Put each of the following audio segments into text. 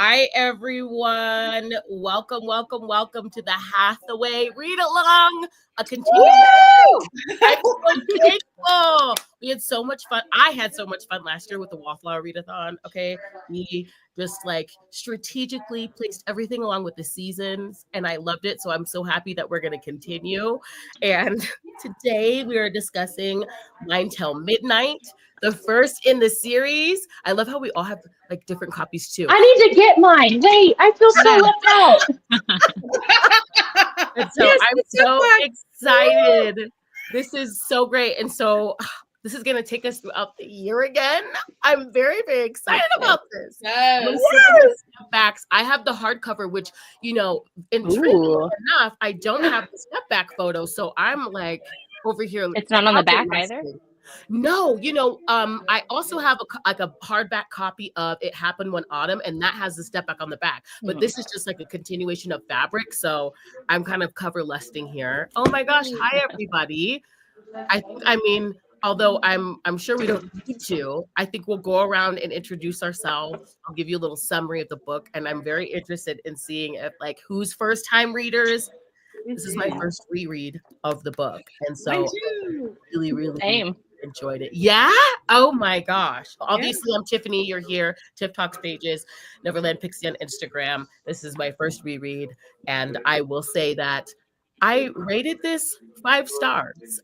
Hi, everyone. Welcome to the Hathaway Readalong. A continuation. I'm so grateful. We had so much fun. I had so much fun last year with the Wallflower Readathon. Okay. We just strategically placed everything along with the seasons, and I loved it. So I'm so happy that we're going to continue. And today we are discussing Mine Till Midnight, the first in the series. I love how we all have different copies too. I need to get mine. Wait, I feel so left out. And so yes, I'm so excited. This is so great. And so this is going to take us throughout the year again. I'm very, very excited about this. Yes. Step backs. I have the hardcover, which, intriguingly enough, I don't have the step back photo. So I'm over here. It's not on the back either? No, I also have a hardback copy of It Happened One Autumn, and that has the step back on the back. But this is just a continuation of fabric, so I'm kind of cover lusting here. Oh my gosh! Hi everybody. Although I'm sure we don't need to, I think we'll go around and introduce ourselves. I'll give you a little summary of the book, and I'm very interested in seeing if who's first time readers. This is my first reread of the book, and so really enjoyed it. Yeah. Oh my gosh. Obviously, I'm Tiffany. You're here. Tiff Talks Pages, Neverland Pixie on Instagram. This is my first reread, and I will say that I rated this 5 stars.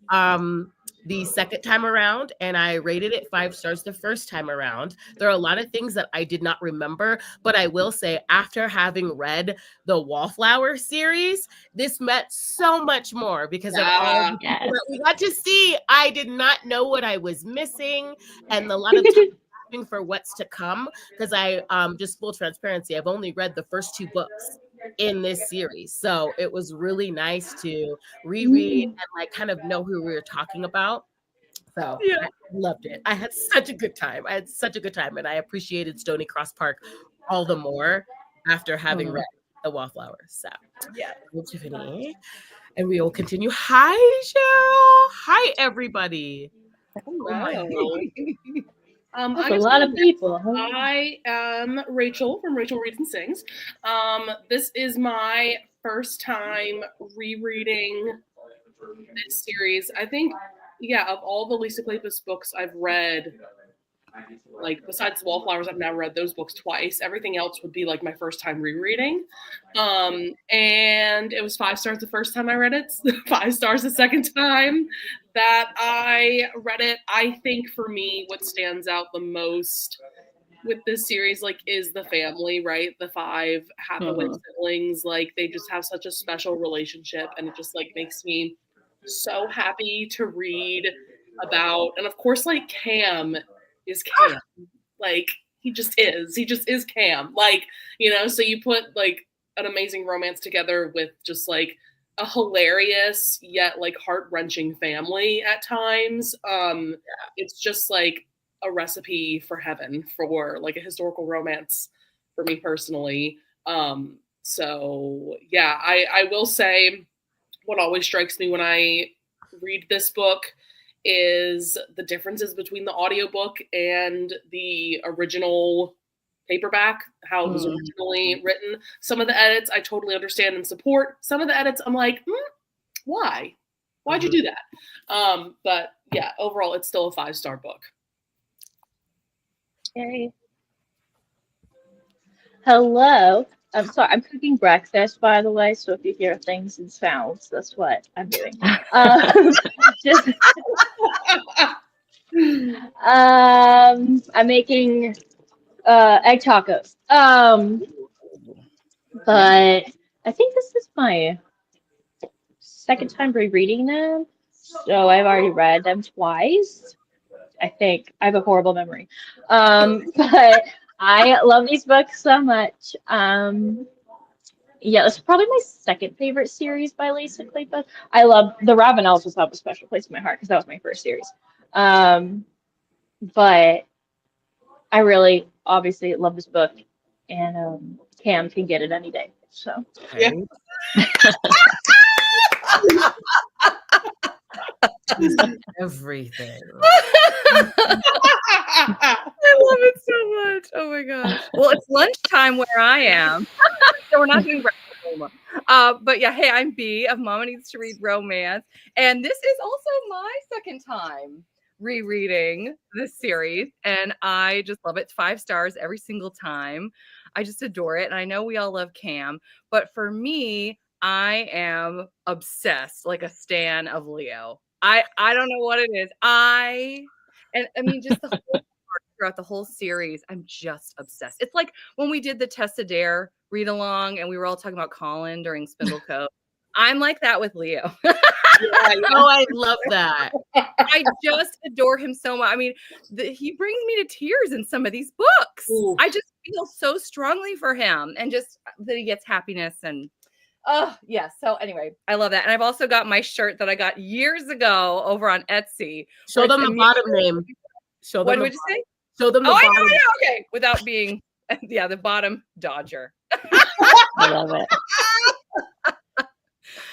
The second time around, and I rated it 5 stars the first time around. There are a lot of things that I did not remember, but I will say after having read the Wallflower series, this meant so much more because of all the people that we got to see. I did not know what I was missing, and a lot of time for what's to come, because I just full transparency, I've only read the first 2 books in this series, so it was really nice to reread and kind of know who we were talking about. So I loved it. I had such a good time. And I appreciated Stony Cross Park all the more after having read the Wallflowers. So Tiffany, and we will continue. Hi Cheryl. Hi everybody. Hello. That's a lot of people. I am Rachel from Rachel Reads and Sings. This is my first time rereading this series. I think, of all the Lisa Kleypas books I've read, besides Wallflowers, I've now read those books twice. Everything else would be my first time rereading. And it was 5 stars the first time I read it, 5 stars the second time that I read it. I think for me, what stands out the most with this series, is the family, right? The 5 Hathaway siblings, they just have such a special relationship, and it just makes me so happy to read about. And of course, Cam is Cam. He just is Cam. So you put an amazing romance together with just a hilarious yet heart-wrenching family at times. It's just a recipe for heaven for a historical romance for me personally. So yeah, I will say what always strikes me when I read this book is the differences between the audiobook and the original paperback, how it was originally written. Some of the edits I totally understand and support. Some of the edits I'm like, why? Why'd you do that? But yeah, overall, it's still a 5-star book. Yay. Hello. I'm sorry, I'm cooking breakfast, by the way, so if you hear things and sounds, that's what I'm doing. I'm making egg tacos. But I think this is my second time rereading them, so I've already read them twice. I think I have a horrible memory. But I love these books so much. It's probably my second favorite series by Lisa Kleypas. I love the Ravenels, just have a special place in my heart because that was my first series. But I really obviously love this book, and Cam can get it any day. So Everything. I love it so much. Oh my gosh. Well, it's lunchtime where I am. So we're not doing breakfast anymore. But yeah, hey, I'm B of Mama Needs to Read Romance. And this is also my second time rereading this series. And I just love it. It's 5 stars every single time. I just adore it. And I know we all love Cam. But for me, I am obsessed, like a stan of Leo. I don't know what it is. And I mean, just the whole throughout the whole series, I'm just obsessed. It's like when we did the Tessa Dare read along and we were all talking about Colin during Spindle Cove. I'm like that with Leo. Oh, I love that. I just adore him so much. I mean, he brings me to tears in some of these books. Ooh. I just feel so strongly for him and just that he gets happiness and oh, yeah. So anyway, I love that. And I've also got my shirt that I got years ago over on Etsy. Show them the bottom name. Show them What would you say? Show them the Oh, I bottom. know. Okay. Without being, yeah, the bottom Dodger. I love it.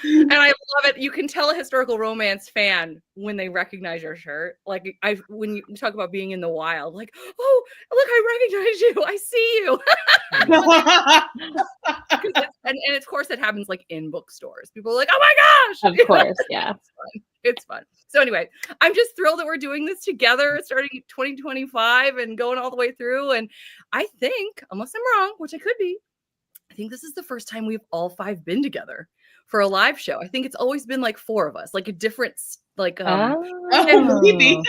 And I love it. You can tell a historical romance fan when they recognize your shirt. Like when you talk about being in the wild, like, oh, look, I recognize you. I see you. and of course, it happens like in bookstores. People are like, oh my gosh. Of course, yeah. It's fun. So anyway, I'm just thrilled that we're doing this together starting 2025 and going all the way through. And I think, unless I'm wrong, which I could be, I think this is the first time we've all 5 been together for a live show. I think it's always been like 4 of us, like a different, like, maybe.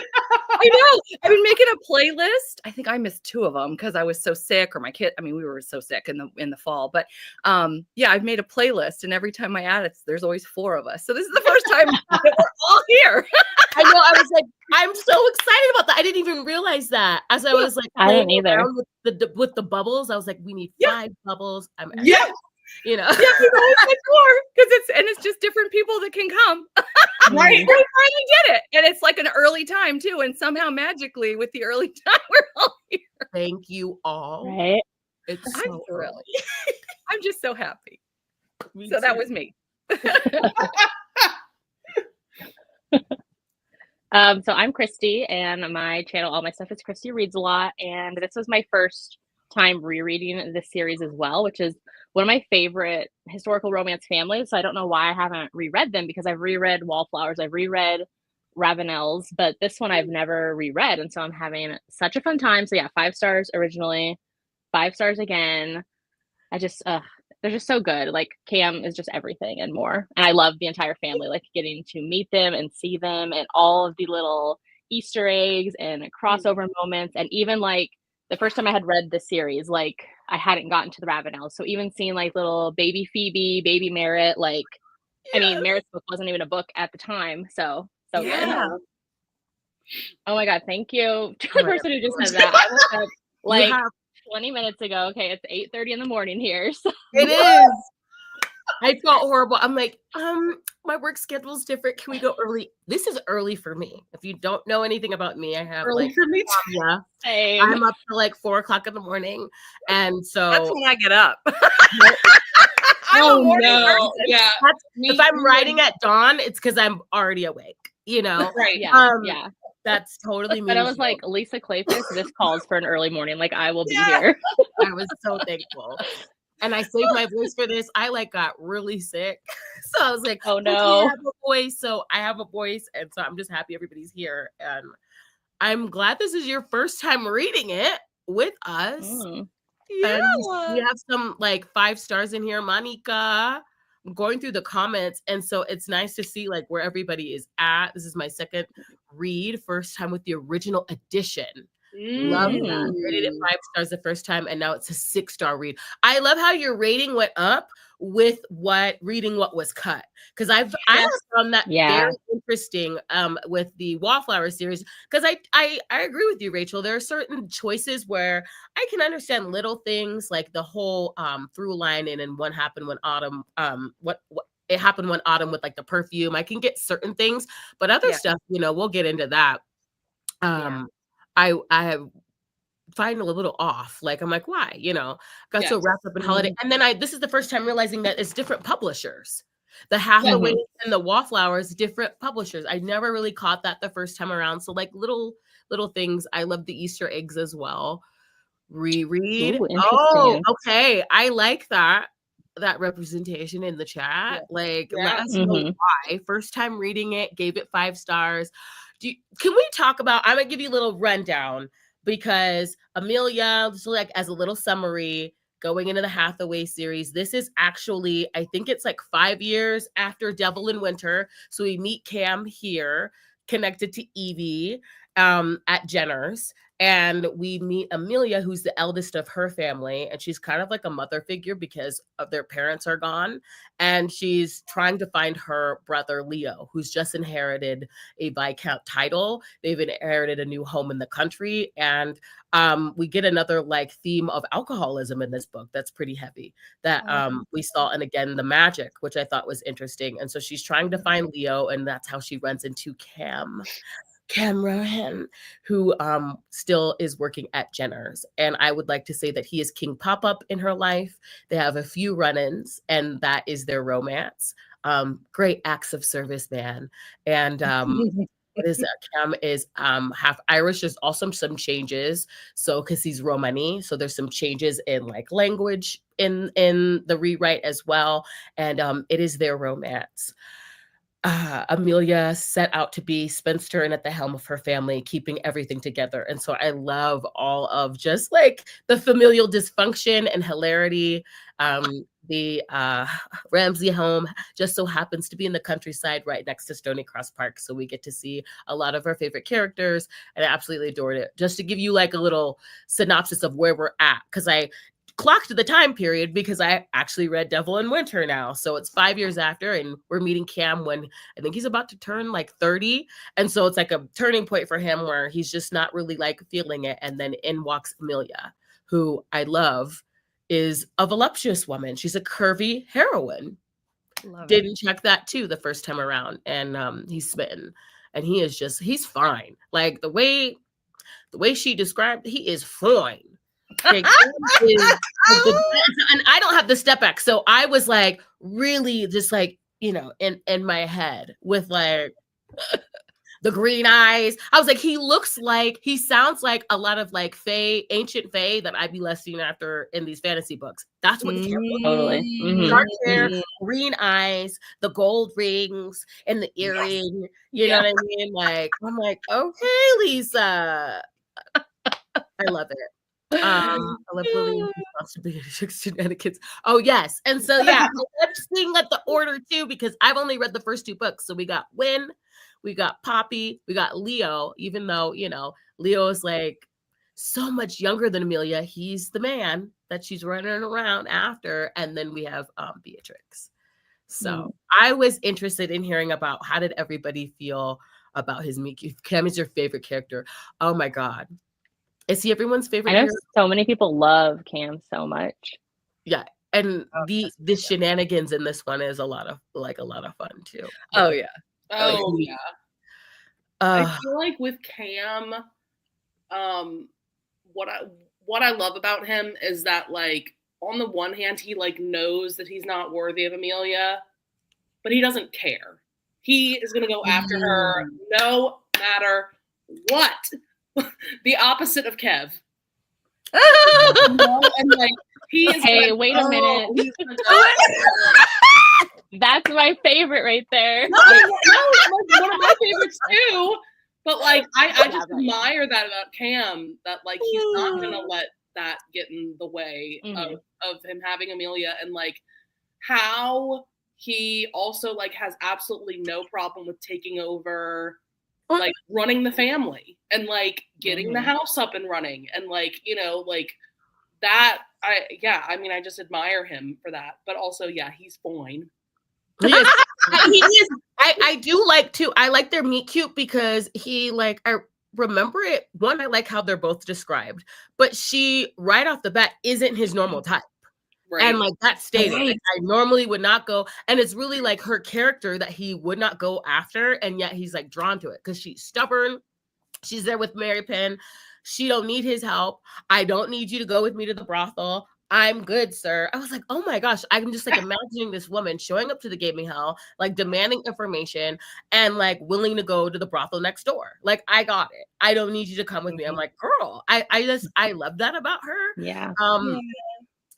I know. I've been making a playlist. I think I missed 2 of them because I was so sick or my kid. I mean, we were so sick in the fall, but yeah, I've made a playlist and every time I add it, there's always 4 of us. So this is the first time that we're all here. I know. I was like, I'm so excited about that. I didn't even realize that as I was like, I didn't either. With the bubbles, I was like, we need 5 bubbles. Yeah. You know. Yeah, we always make more because it's just different people that can come. Right. We finally did it, and it's like an early time too. And somehow magically, with the early time, we're all here. Thank you all. Right. It's I'm so thrilled. early. I'm just so happy. Me So that too. was me. So I'm Christy, and my channel, all my stuff is Christy Reads a Lot, and this was my first time rereading this series as well, which is one of my favorite historical romance families. So I don't know why I haven't reread them because I've reread Wallflowers, I've reread Ravenels, but this one I've never reread, and so I'm having such a fun time. So yeah, 5 stars originally, 5 stars again. I just they're just so good. Like Cam is just everything and more. And I love the entire family, like getting to meet them and see them and all of the little Easter eggs and crossover moments. And even like the first time I had read the series, like I hadn't gotten to the Ravenels. So even seeing like little baby Phoebe, baby Merritt, like, I mean, Merritt's book wasn't even a book at the time. So good. Oh my God. Thank you to the person who just said that. I was up, like 20 minutes ago. Okay, it's 8:30 in the morning here. So. It is. I felt horrible. I'm like, my work schedule's different. Can we go early? This is early for me. If you don't know anything about me, I have Early like for me too. insomnia. I'm up till like 4 o'clock in the morning, and so That's when I get up. Oh no! Yeah. if I'm writing at dawn, it's because I'm already awake. You know, Right. Yeah. That's totally me. But I was like, Lisa Kleypas, this calls for an early morning. Like, I will be here. I was so thankful. And I saved my voice for this. I like got really sick. So I was like, oh no. I have a voice. So I have a voice. And so I'm just happy everybody's here. And I'm glad this is your first time reading it with us. Yeah. And we have some like 5 stars in here. Monica. I'm going through the comments, and so it's nice to see like where everybody is at. This is my second read, first time with the original edition. Love that. I rated it 5 stars the first time, and now it's a 6-star read. I love how your rating went up with reading what was cut, because I found that very interesting with the Wallflower series, because I agree with you, Rachel. There are certain choices where I can understand little things like the whole through line and what happened when Autumn what it happened when Autumn with like the perfume. I can get certain things, but other stuff, we'll get into that. I have find a little off. Like, I'm like, why? Got so wrapped up in holiday. And then this is the first time realizing that it's different publishers. The Hathaways and the Wallflowers, different publishers. I never really caught that the first time around. So like little things. I love the Easter eggs as well. Reread. Ooh, Oh, interesting. okay. I like that representation in the chat. Like, let us know why. First time reading it, gave it 5 stars. Can we talk about? I'm gonna give you a little rundown because Amelia, just like as a little summary, going into the Hathaway series. This is actually, I think it's like 5 years after Devil in Winter. So we meet Cam here, connected to Evie at Jenner's. And we meet Amelia, who's the eldest of her family. And she's kind of like a mother figure because of their parents are gone. And she's trying to find her brother, Leo, who's just inherited a Viscount title. They've inherited a new home in the country. And we get another like theme of alcoholism in this book that's pretty heavy that we saw. And again, the magic, which I thought was interesting. And so she's trying to find Leo, and that's how she runs into Cam Rohan, who still is working at Jenner's. And I would like to say that he is King Pop-Up in her life. They have a few run-ins, and that is their romance. Great acts of service, man. And Cam is half Irish. There's also some changes. So because he's Romani, so there's some changes in like language in the rewrite as well. And it is their romance. Amelia set out to be spinster and at the helm of her family, keeping everything together. And so I love all of just like the familial dysfunction and hilarity. The Ramsey home just so happens to be in the countryside right next to Stony Cross Park. So we get to see a lot of our favorite characters, and I absolutely adored it. Just to give you like a little synopsis of where we're at, because I clocked the time period because I actually read Devil in Winter now. So it's 5 years after, and we're meeting Cam when I think he's about to turn like 30. And so it's like a turning point for him where he's just not really like feeling it. And then in walks Amelia, who I love, is a voluptuous woman. She's a curvy heroine. Didn't check that too the first time around. And he's smitten. And he's fine. Like the way she described, he is fine. And I don't have the step back, so I was like really just like, you know, in my head with like the green eyes. I was like, he sounds like a lot of like ancient fae that I'd be lusting after in these fantasy books. That's what Totally. Dark hair, green eyes, the gold rings, and the earring. You know what I mean? Like, I'm like, okay, Lisa. I love it. I love Lily shenanigans. Oh yes, and so yeah, I'm seeing like the order too because I've only read the first 2 books. So we got Win, we got Poppy, we got Leo. Even though Leo is like so much younger than Amelia, he's the man that she's running around after. And then we have Beatrix. So I was interested in hearing about how did everybody feel about his meet cute. Cam is your favorite character. Oh my god. Is he everyone's favorite? I know so many people love Cam so much. Yeah, and the shenanigans in this one is a lot of fun too. Oh yeah. Oh yeah. I feel like with Cam, what I love about him is that like on the one hand he like knows that he's not worthy of Amelia, but he doesn't care. He is gonna go after her no matter what. The opposite of Kev. And like he is. Hey, wait a minute. That's my favorite right there. No, like one of my favorites too. But like I just admire that about Cam, that like he's not gonna let that get in the way of him having Amelia, and like how he also like has absolutely no problem with taking over, like running the family and like getting the house up and running, and like like that. I just admire him for that, but also he's fine. He is. I do like too. I like their meet cute because he like I remember it. One, I like how they're both described, but she right off the bat isn't his normal type. Right. And like that stated, like, I normally would not go, and it's really like her character that he would not go after, and yet he's like drawn to it because she's stubborn. She's there with Mary Penn. She don't need his help. I don't need you to go with me to the brothel. I'm good, sir. I was like, oh my gosh, I'm just like imagining this woman showing up to the gaming hall, like demanding information and like willing to go to the brothel next door. Like, I got it. I don't need you to come with me. I'm like, girl, I love that about her. Yeah.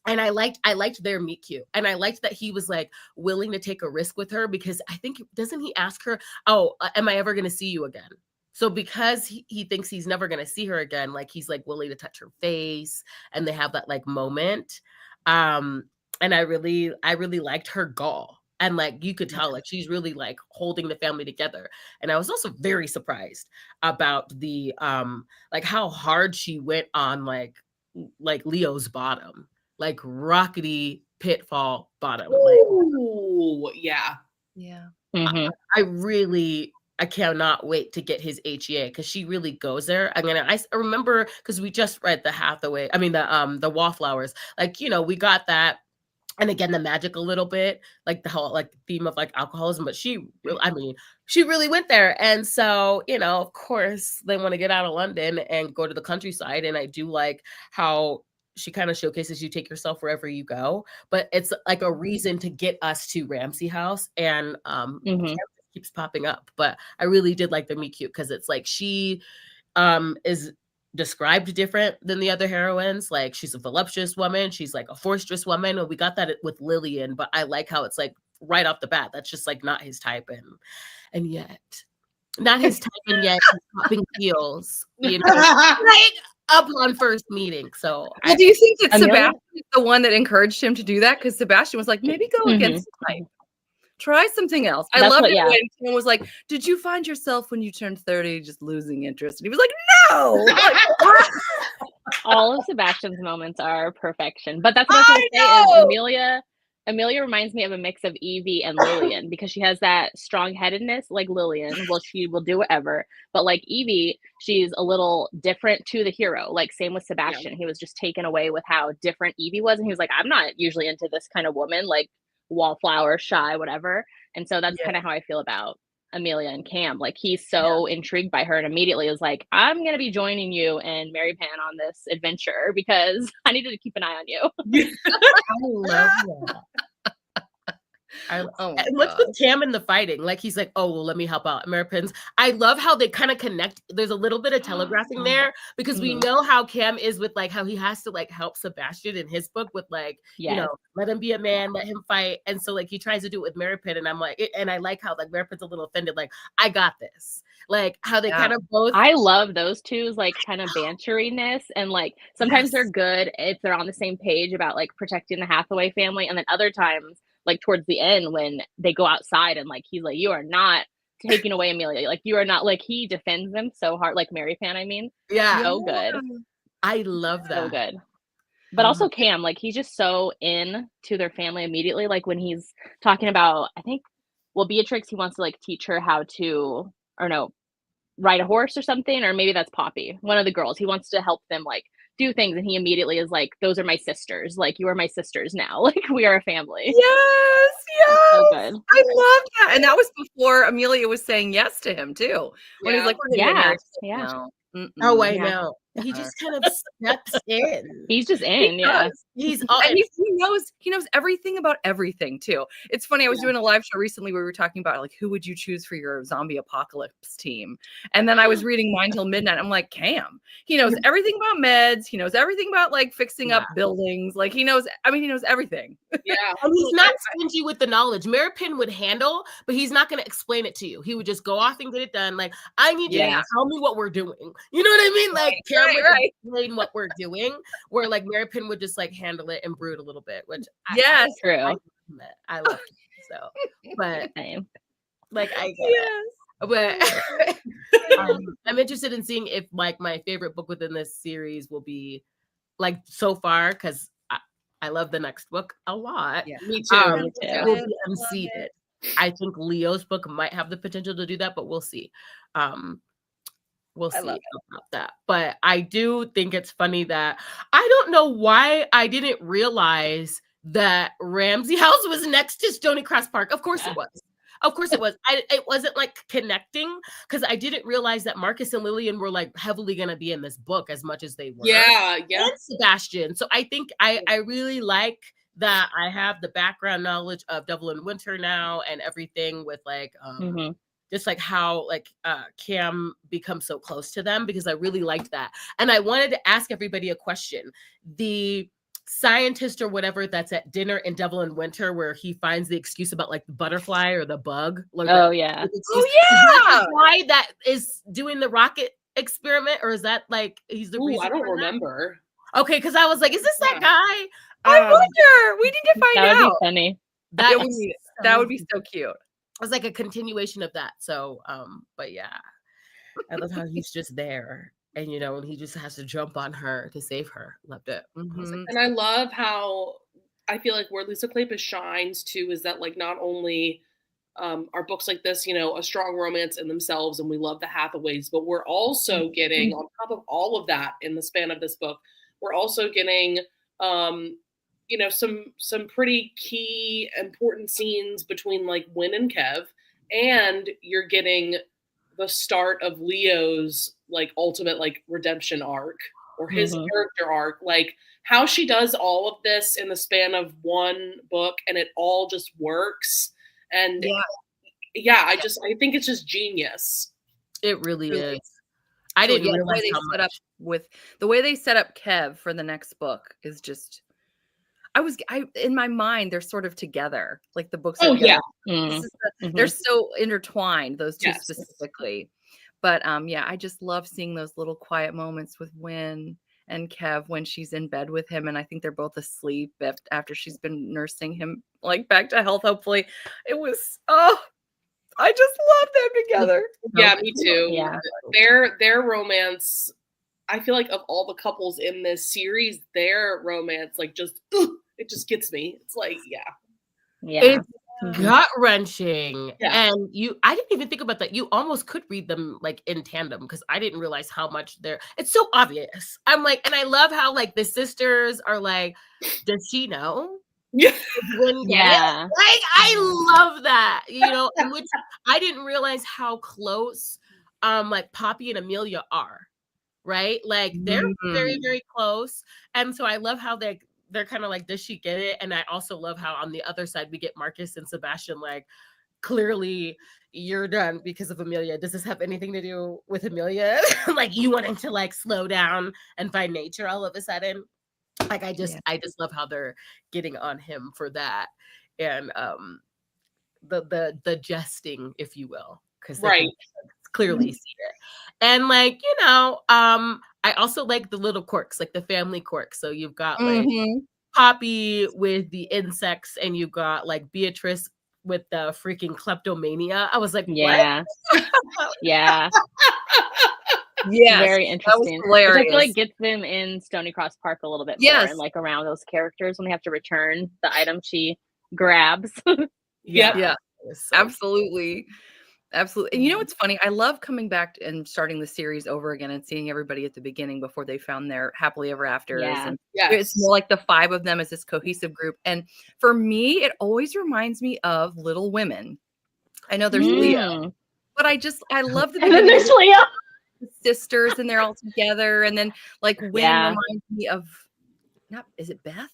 And I liked their meet cute. And I liked that he was like willing to take a risk with her because I think, doesn't he ask her, oh, am I ever going to see you again? So because he thinks he's never going to see her again, like he's like willing to touch her face and they have that like moment. And I really liked her gall. And like, you could tell like she's really like holding the family together. And I was also very surprised about the, like how hard she went on like Leo's bottom, like rockety pitfall bottom. Ooh, yeah. Yeah. I cannot wait to get his HEA because she really goes there. I remember because we just read the Hathaway, the Wallflowers. Like, you know, we got that. And again, the magic a little bit, like the whole like theme of like alcoholism, but she really went there. And so, you know, of course, they want to get out of London and go to the countryside. And I do like how she kind of showcases you take yourself wherever you go, but it's like a reason to get us to Ramsey House. And keeps popping up, but I really did like the meet cute because it's like she is described different than the other heroines. Like she's a voluptuous woman, she's like a fortress woman, and we got that with Lillian, but I like how it's like right off the bat that's just like not his type, and yet not his type, and yet he's popping heels, you know, like upon first meeting. So do you think that Sebastian is the one that encouraged him to do that? Because Sebastian was like, maybe go against the type. Try something else. I loved it when someone was like, did you find yourself when you turned 30 just losing interest? And he was like, no. All of Sebastian's moments are perfection. But that's what I was going to say is Amelia reminds me of a mix of Evie and Lillian because she has that strong-headedness like Lillian. Well, she will do whatever. But like Evie, she's a little different to the hero. Like same with Sebastian. Yeah. He was just taken away with how different Evie was. And he was like, I'm not usually into this kind of woman. Like wallflower, shy, whatever. And so that's kind of how I feel about Amelia and Cam. Like he's so intrigued by her and immediately was like, I'm going to be joining you and Mary Pan on this adventure because I needed to keep an eye on you. I love that. What's with Cam in the fighting? Like he's like, oh, well, let me help out Americans. I love how they kind of connect. There's a little bit of telegraphing there because we know how Cam is with like how he has to like help Sebastian in his book with like, you know, let him be a man, let him fight. And so like he tries to do it with Maripin, and I'm like, and I like how like Maripin's a little offended, like, I got this. Like how they kind of both. I love those two's like kind of banteriness, and like sometimes they're good if they're on the same page about like protecting the Hathaway family, and then other times like towards the end when they go outside and like he's like, you are not taking away Amelia, like you are not, like he defends them so hard, like Mary Pan, I mean, so good. I love that. So good. But also Cam, like he's just so in to their family immediately. Like when he's talking about, I think, well, Beatrix, he wants to like teach her how to, or no, ride a horse or something, or maybe that's Poppy, one of the girls. He wants to help them like do things, and he immediately is like, those are my sisters, like you are my sisters now, like we are a family. Yes, so good. I love that. And that was before Amelia was saying yes to him too, when he's like, no. Oh, I know. He just kind of steps in. He's just in, He's he knows everything about everything too. It's funny. I was doing a live show recently where we were talking about like who would you choose for your zombie apocalypse team, and then I was reading Mine Till Midnight. I'm like, Cam. He knows everything about meds. He knows everything about like fixing up buildings. Like he knows. I mean, he knows everything. Yeah, and he's not stingy with the knowledge. Maripin would handle, but he's not going to explain it to you. He would just go off and get it done. Like, I need you to tell me what we're doing. You know what I mean? Like, Cam would explain what we're doing, where like Maripin would just like handle it and brood a little bit, which true. I love it. So, but like but I'm interested in seeing if like my favorite book within this series will be like so far, because I love the next book a lot. Yeah, me too. It will be unseated. I think Leo's book might have the potential to do that, but we'll see. We'll see about that. But I do think it's funny that I don't know why I didn't realize that Ramsey House was next to Stony Cross Park. Of course it was. Of course it was. It wasn't like connecting because I didn't realize that Marcus and Lillian were like heavily going to be in this book as much as they were. Yeah. And Sebastian. So I think I really like that I have the background knowledge of Devil in Winter now and everything with like just like how like Cam becomes so close to them, because I really liked that. And I wanted to ask everybody a question. The scientist or whatever that's at dinner in Devil in Winter, where he finds the excuse about like the butterfly or the bug. Like Oh yeah. is that the guy that is doing the rocket experiment, or is that like he's the reason? I don't for that? remember. Okay, because I was like, is this that guy? I wonder. We need to find That would out. be funny. That would be so cute. It was like a continuation of that. So, but yeah, I love how he's just there, and you know, and he just has to jump on her to save her. Loved it. And I love how I feel like where Lisa Kleypas shines too is that like not only are books like this, you know, a strong romance in themselves, and we love the Hathaways, but we're also getting on top of all of that in the span of this book, we're also getting you know, some pretty key important scenes between like Win and Kev, and you're getting the start of Leo's like ultimate like redemption arc, or his character arc, like how she does all of this in the span of one book and it all just works. And I think it's just genius. It really is. I didn't realize the way they set up Kev for the next book is just, in my mind, they're sort of together. Like the books are together. They're so intertwined, those two specifically. But I just love seeing those little quiet moments with Win and Kev when she's in bed with him, and I think they're both asleep after she's been nursing him like back to health, hopefully. It was I just love them together. Yeah, me too. Yeah. Their romance, I feel like of all the couples in this series, their romance like just it just gets me. It's like, it's gut wrenching. And I didn't even think about that. You almost could read them like in tandem, because I didn't realize how much it's so obvious. I'm like, and I love how like the sisters are like, does she know? Yeah. Like I love that, you know, in which I didn't realize how close like Poppy and Amelia are, right? Like they're very, very close. And so I love how they're kind of like, does she get it? And I also love how on the other side we get Marcus and Sebastian like, clearly you're done because of Amelia. Does this have anything to do with Amelia? Like you wanting to like slow down and find nature all of a sudden? Like I just love how they're getting on him for that. And the jesting, if you will, because they clearly see it. And like, you know, I also like the little quirks, like the family quirks. So you've got like Poppy with the insects, and you've got like Beatrice with the freaking kleptomania. I was like, what? Yeah. Yeah, very interesting. Which I feel like gets them in Stony Cross Park a little bit more, and like around those characters when they have to return the item she grabs. Absolutely. And you know what's funny? I love coming back and starting the series over again and seeing everybody at the beginning before they found their happily ever afters. And it's more like the five of them as this cohesive group. And for me, it always reminds me of Little Women. I know there's Leo, but I love the beginning. And then there's Leo. Sisters, and they're all together, and then like Win reminds me of is it Beth?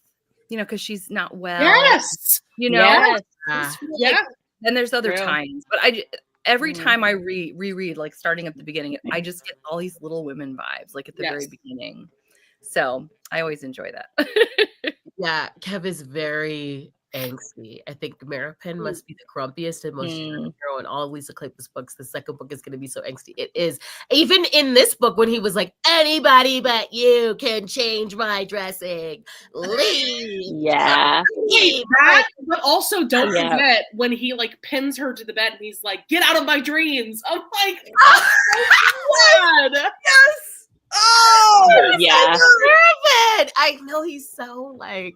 You know, because she's not well. You know. And there's other times, but every time I reread, like starting at the beginning, I just get all these Little Women vibes, like at the very beginning. So I always enjoy that. Kev is very angsty. I think Maripin must be the grumpiest and most hero in all of Lisa Kleypas books. The second book is going to be so angsty. It is. Even in this book, when he was like, anybody but you can change my dressing. Leave. Leave. That, but also don't forget when he like pins her to the bed and he's like, get out of my dreams. I'm like, what? Oh, yeah. So I know he's so like,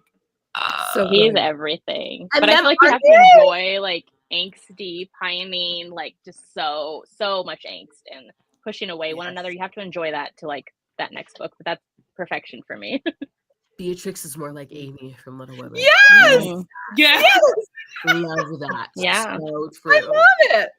so he's everything. And but I feel like you have to enjoy like angsty, pining, like just so much angst and pushing away one another. You have to enjoy that to like that next book. But that's perfection for me. Beatrix is more like Amy from Little Women. Yes. Love that. Yeah. So I true. love it.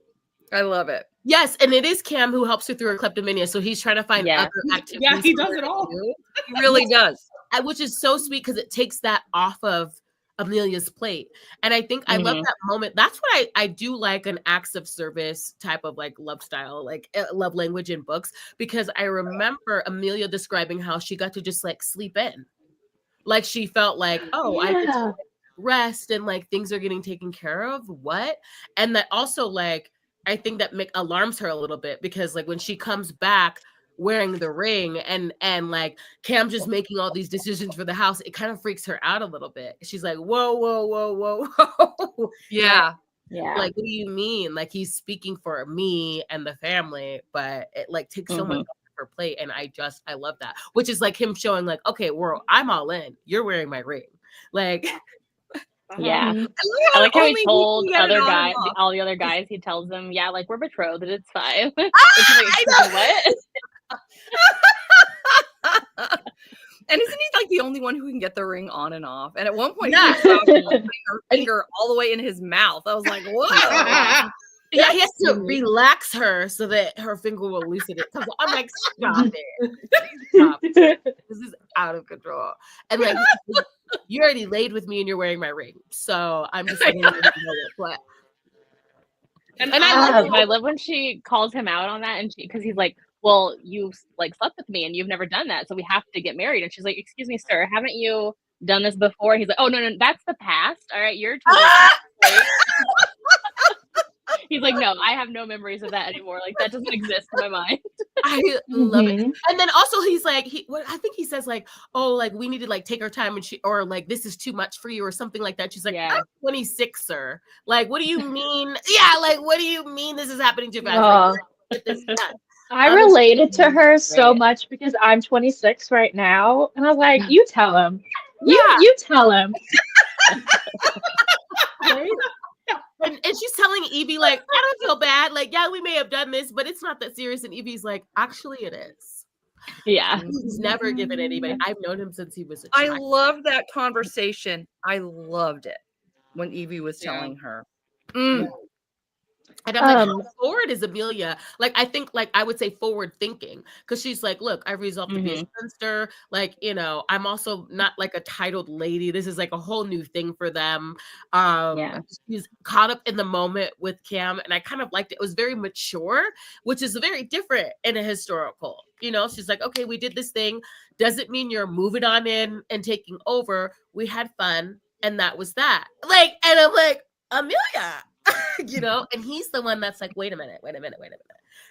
I love it. Yes, and it is Cam who helps her through her kleptomania. So he's trying to find Yeah. other activities. Yeah, he for does her it to all. do, He really does. which is so sweet because it takes that off of Amelia's plate. And I think I love Mhm. that moment. That's what I do like an acts of service type of like love style, like love language in books, because I remember Amelia describing how she got to just like sleep in. Like she felt like, oh, I get to Yeah. rest and like things are getting taken care of. What? And that also like I think that alarms her a little bit because like when she comes back wearing the ring and like Cam just making all these decisions for the house, it kind of freaks her out a little bit. She's like, whoa, whoa, whoa, whoa, whoa. Yeah. Yeah. Like, what do you mean? Like he's speaking for me and the family, but it like takes so much Mhm. off her plate. And I love that. Which is like him showing like, okay, I'm all in. You're wearing my ring. Like Yeah. I I like how only he told can get it other on and guys, off. all the other guys, he tells them, yeah, like we're betrothed and it's fine. Which is I like, know. what? And isn't he like the only one who can get the ring on and off? And at one point, Yeah. he saw her finger all the way in his mouth. I was like, whoa. yeah, he has to Mhm. relax her so that her finger will loosen it. I'm like, stop it. Stop. This is out of control. And like you already laid with me and you're wearing my ring. So I'm just letting you know it. But And And I I like I love when she calls him out on that, and because he's like, well, you like slept with me and you've never done that, so we have to get married. And she's like, excuse me, sir, haven't you done this before? He's like, oh no, that's the past. All right, you're totally like, he's like, no, I have no memories of that anymore. Like that doesn't exist in my mind. I love it. Mhm. And then also he's like, I think he says like, oh, like we need to like take our time and or like this is too much for you or something like that. She's like, Yeah. I'm 26, sir. Like, what do you mean? Yeah, like what do you mean this is happening too fast? Oh. Like, get this done. I Honestly, related to her so great. much because I'm 26 right now, and I was like, you tell him. Yeah. You tell him. Right? And she's telling Evie, like, I don't feel bad. Like, yeah, we may have done this, but it's not that serious. And Evie's like, actually, it is. Yeah. He's never given anybody. I've known him since he was a I child. love that conversation. I loved it when Evie was telling her. Mm. And I'm like, Um, how forward is Amelia? Like, I think, like, I would say forward thinking, because she's like, look, I've resolved to be a spinster. Like, you know, I'm also not like a titled lady. This is like a whole new thing for them. Yeah. She's caught up in the moment with Cam, and I kind of liked it. It was very mature, which is very different in a historical. You know, she's like, okay, we did this thing. Doesn't mean you're moving on in and taking over. We had fun, and that was that. Like, and I'm like, Amelia. You know, and he's the one that's like, wait a minute.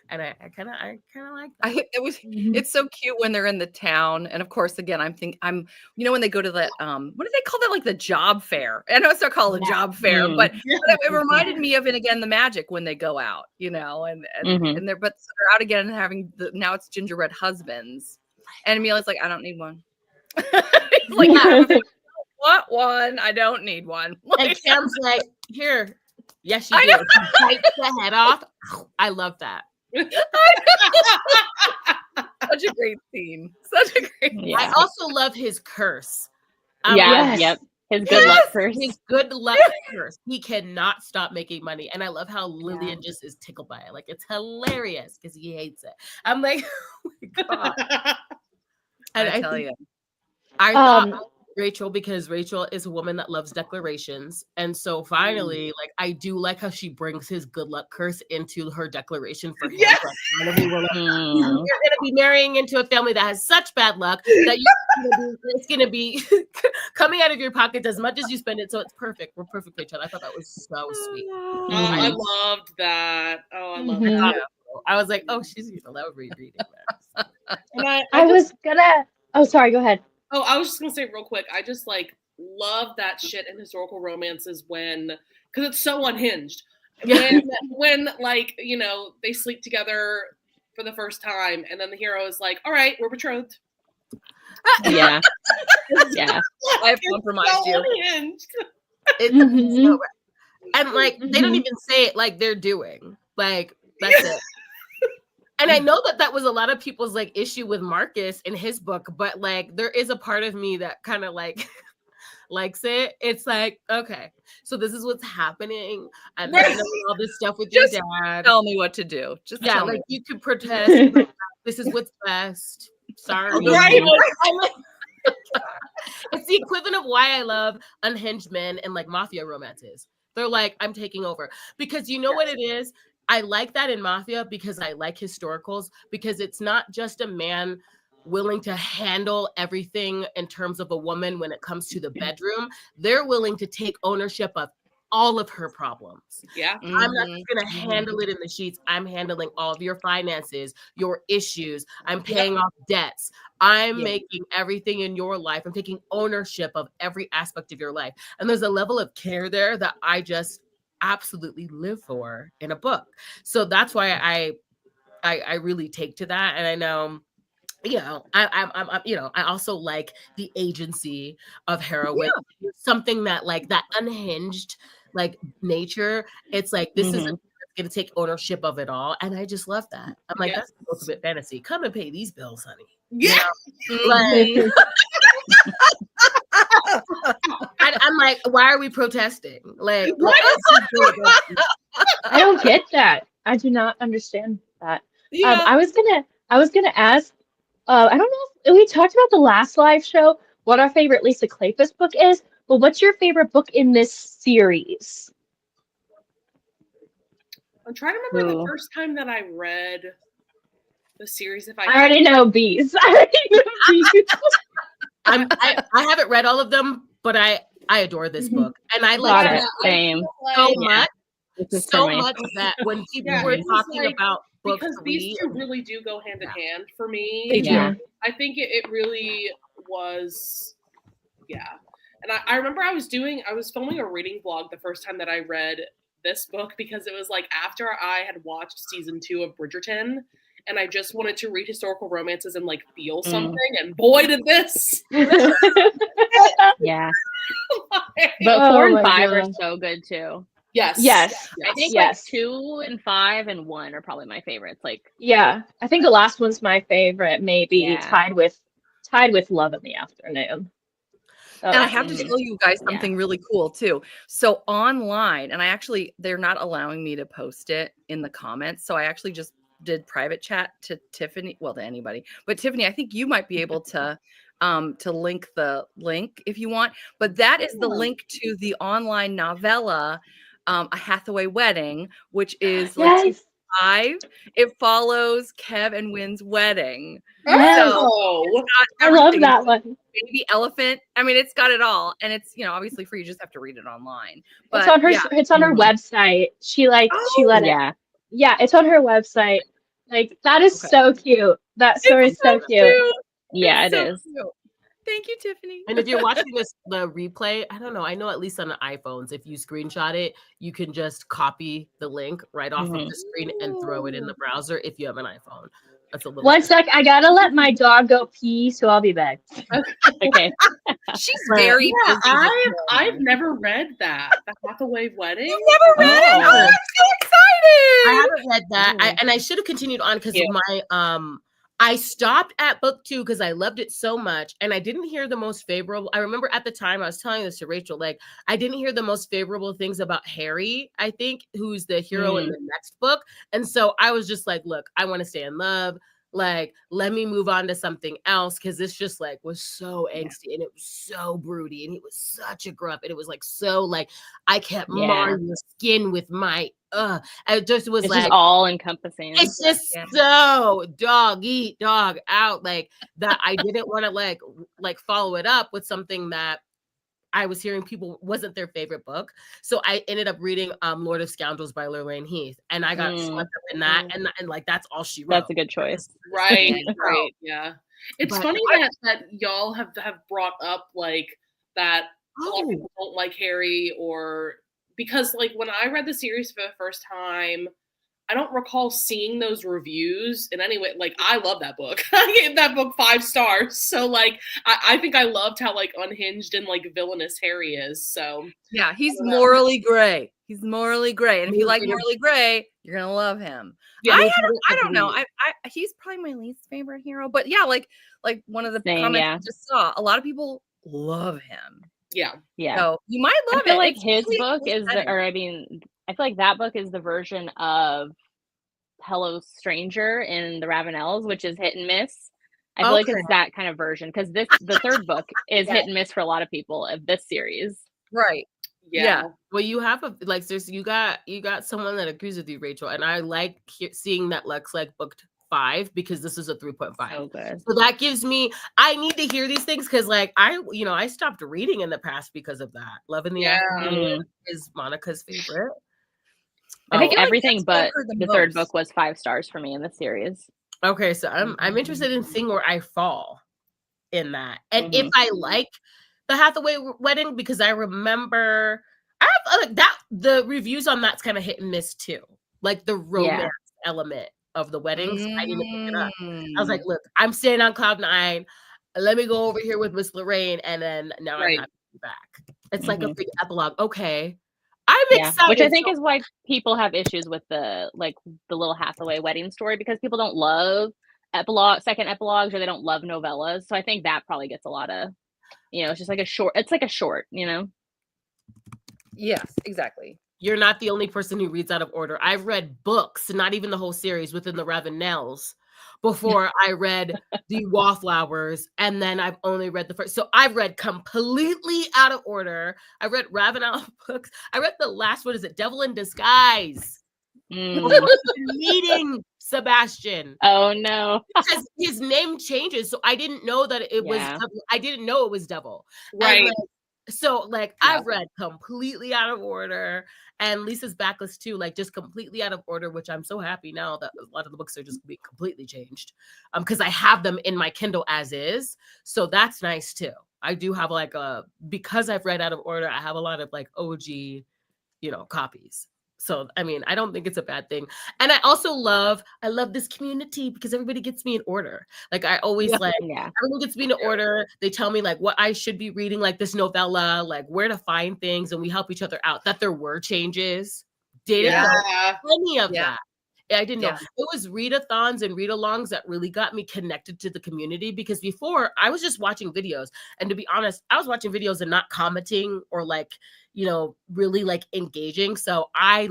And I kind of like that. It's so cute when they're in the town. And of course, again, you know, when they go to the, what do they call that? Like the job fair. I know it's not called a job fair, but it reminded me of it again, the magic when they go out, you know, and they're out again and having now it's gingerbread husbands. And Amelia's like, I don't need one. Like, I want one. I don't need one. And Cam's like, here. Yes, you do. He bites the head off. I love that. Such a great scene. Such a great. Yeah. I also love his curse. Yes. Yep. His good luck curse. His good luck curse. He cannot stop making money. And I love how Lillian just is tickled by it. Like, it's hilarious because he hates it. I'm like, oh my God. And I tell you. I thought Rachel, because Rachel is a woman that loves declarations. And so finally, like, I do like how she brings his good luck curse into her declaration for him. Yes. Like, finally, we're like, you're going to be marrying into a family that has such bad luck that it's going to be coming out of your pockets as much as you spend it. So it's perfect. We're perfect for each other. I thought that was so sweet. Oh, I loved that. Oh, I love Mhm. that. I was like, oh, she's going to love rereading this. And I was gonna. Oh, sorry. Go ahead. Oh, I was just gonna say real quick. I just like love that shit in historical romances because it's so unhinged. When like, you know, they sleep together for the first time, and then the hero is like, "All right, we're betrothed." Yeah. Yeah. I've compromised so you. Unhinged. It's so, and like they don't even say it like they're doing. Like that's it. And I know that was a lot of people's like issue with Marcus in his book, but like there is a part of me that kind of like likes it, it's like, okay, so this is what's happening. I've Right. been doing all this stuff with your Just dad. Tell me what to do. Just Yeah, tell like me. you could protest. Like, this is what's best. Sorry. Right. I'm like, it's the equivalent of why I love unhinged men and like mafia romances. They're like, I'm taking over. Because you know what it is? I like that in mafia because I like historicals, because it's not just a man willing to handle everything in terms of a woman when it comes to the bedroom. They're willing to take ownership of all of her problems. Yeah. I'm not just going to handle it in the sheets. I'm handling all of your finances, your issues. I'm paying off debts. I'm making everything in your life. I'm taking ownership of every aspect of your life. And there's a level of care there that I just absolutely live for in a book. So that's why I really take to that. And I know, you know, I'm you know, I also like the agency of heroine, something that like that unhinged like nature. It's like this is going to take ownership of it all, and I just love that. I'm like, that's the ultimate fantasy. Come and pay these bills, honey. Yeah. You know? I'm like, why are we protesting? Like, I don't get that. I do not understand that. Yeah. I was gonna ask. I don't know if we talked about the last live show what our favorite Lisa Kleypas book is, but what's your favorite book in this series? I'm trying to remember the first time that I read the series. If I already know bees. I already know bees. I haven't read all of them, but I adore this book, and I like it same so much, so much that when people were talking about books, because these two really do go hand in hand for me. They do. I think it really was, And I remember I was filming a reading vlog the first time that I read this book, because it was like after I had watched season 2 of Bridgerton, and I just wanted to read historical romances and like feel something, and boy did this. Yeah. But 4 and 5 are so good too. Yes. I think like 2 and 5 and 1 are probably my favorites. Like, I think the last one's my favorite, maybe tied with Love in the Afternoon. And I have to tell you guys something really cool too. So online, and they're not allowing me to post it in the comments. So I actually just did private chat to Tiffany, well, to anybody, but Tiffany, I think you might be able to link the link if you want, but that is the link to the online novella, A Hathaway Wedding, which is like 5. It follows Kev and Wynn's wedding. So I love that one. Baby elephant. I mean, it's got it all, and it's, you know, obviously free. You just have to read it online. But it's on her. It's on her website. She let it. Yeah, it's on her website. Like, that is so cute. That story is so cute. Yeah, it is. Cute. Thank you, Tiffany. And if you're watching the replay, I don't know. I know at least on the iPhones, if you screenshot it, you can just copy the link right off of the screen and throw it in the browser if you have an iPhone. That's a little. One sec, I gotta let my dog go pee, so I'll be back. Okay. She's very busy. I've never read that. The Hathaway Wedding. You've never read it? Oh, I'm so excited. I haven't read that. And I should have continued on because of my I stopped at book 2 because I loved it so much, and I didn't hear the most favorable. I remember at the time I was telling this to Rachel, like, I didn't hear the most favorable things about Harry, I think, who's the hero in the next book. And so I was just like, look, I want to stay in love. Like, let me move on to something else, because this just like was so angsty and it was so broody and he was such a grump, and it was like so like I kept marring your skin with my it just was it's like just all encompassing. It's just so dog eat dog out, like that. I didn't want to like follow it up with something that I was hearing people wasn't their favorite book. So I ended up reading Lord of Scoundrels by Lorraine Heath, and I got swept up in that, and like that's all she wrote. That's a good choice. Right. Yeah. It's funny that y'all have brought up like that a lot of people don't like Harry, or because like when I read the series for the first time, I don't recall seeing those reviews in any way. Like, I love that book. I gave that book 5 stars. So like I think I loved how like unhinged and like villainous Harry is. So yeah, he's morally gray. He's morally gray. And if you like morally gray, you're gonna love him. Yeah, I don't know. I he's probably my least favorite hero. But yeah, like one of the comments I just saw, a lot of people love him. Yeah. Yeah. So you might love I feel it. like It's his really book cool is setting. I feel like that book is the version of Hello Stranger in the Ravenels, which is hit and miss. I feel like Okay. it's that kind of version because the third book is hit and miss for a lot of people of this series. Right. Yeah. Well, you have you got someone that agrees with you, Rachel, and I like seeing that Lex booked 5 because this is a 3.5. So good. So that gives me, I need to hear these things because I stopped reading in the past because of that. Love in the Afternoon is Monica's favorite. I think feel like everything that's what I've but heard the the third most. book was 5 stars for me in the series. Okay, so I'm interested in seeing where I fall in that, and if I like the Hathaway wedding, because I remember I have the reviews on that's kind of hit and miss too, like the romance element of the weddings. I didn't pick it up. I was like, look, I'm staying on cloud 9. Let me go over here with Miss Lorraine, and then now I'm happy to be back. It's like a big epilogue. Okay, I'm excited. Which I think is why people have issues with the little Hathaway wedding story, because people don't love second epilogues, or they don't love novellas. So I think that probably gets a lot of, it's just like a short. It's like a short, Yes, exactly. You're not the only person who reads out of order. I've read books, not even the whole series, within the Ravenels before I read the Wallflowers, and then I've only read the first. So I've read completely out of order. I read Ravenel books. I read the last, what is it, Devil in Disguise. Meeting Sebastian. Oh no. Because his name changes, so I didn't know that it was I didn't know it was Devil. Right. And I've read completely out of order, and Lisa's Backlist too, just completely out of order, which I'm so happy now that a lot of the books are just be completely changed. Because I have them in my Kindle as is. So that's nice too. I do have because I've read out of order, I have a lot of OG, copies. So, I mean, I don't think it's a bad thing. And I also love this community because everybody gets me in order. I always everyone gets me in order. They tell me what I should be reading, this novella, where to find things. And we help each other out, that there were changes. Didn't know any of that. I didn't know. It was readathons and readalongs that really got me connected to the community, because before I was just watching videos. And to be honest, I was watching videos and not commenting or really engaging. So I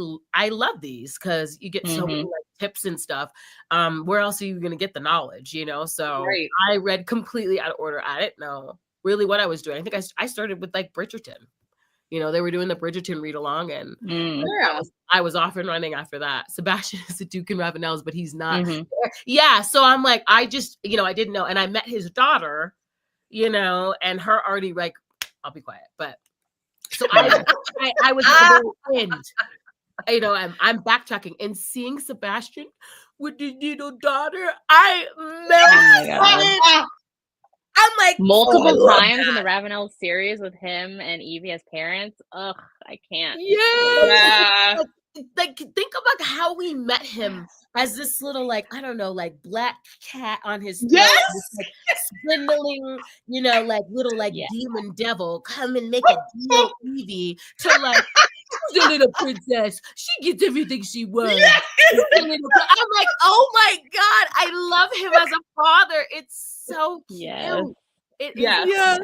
love these because you get so many tips and stuff. Where else are you going to get the knowledge, So I read completely out of order. I didn't know really what I was doing. I think I started with Bridgerton. They were doing the Bridgerton read along, and I was off and running after that. Sebastian is a Duke in Ravenels, but he's not. Yeah. So I'm I just, I didn't know. And I met his daughter, and her already I'll be quiet. But so I was wind. I'm backtracking and seeing Sebastian with the little daughter. I'm multiple times in the Ravenel series with him and Evie as parents. Ugh, I can't. Yeah. Think about how we met him as this little I don't know, black cat on his throat, yes, swindling, little demon devil, come and make a deal, Evie, to she's a little princess. She gets everything she wants. Yes. I'm oh my God, I love him as a father. It's so cute. Yes.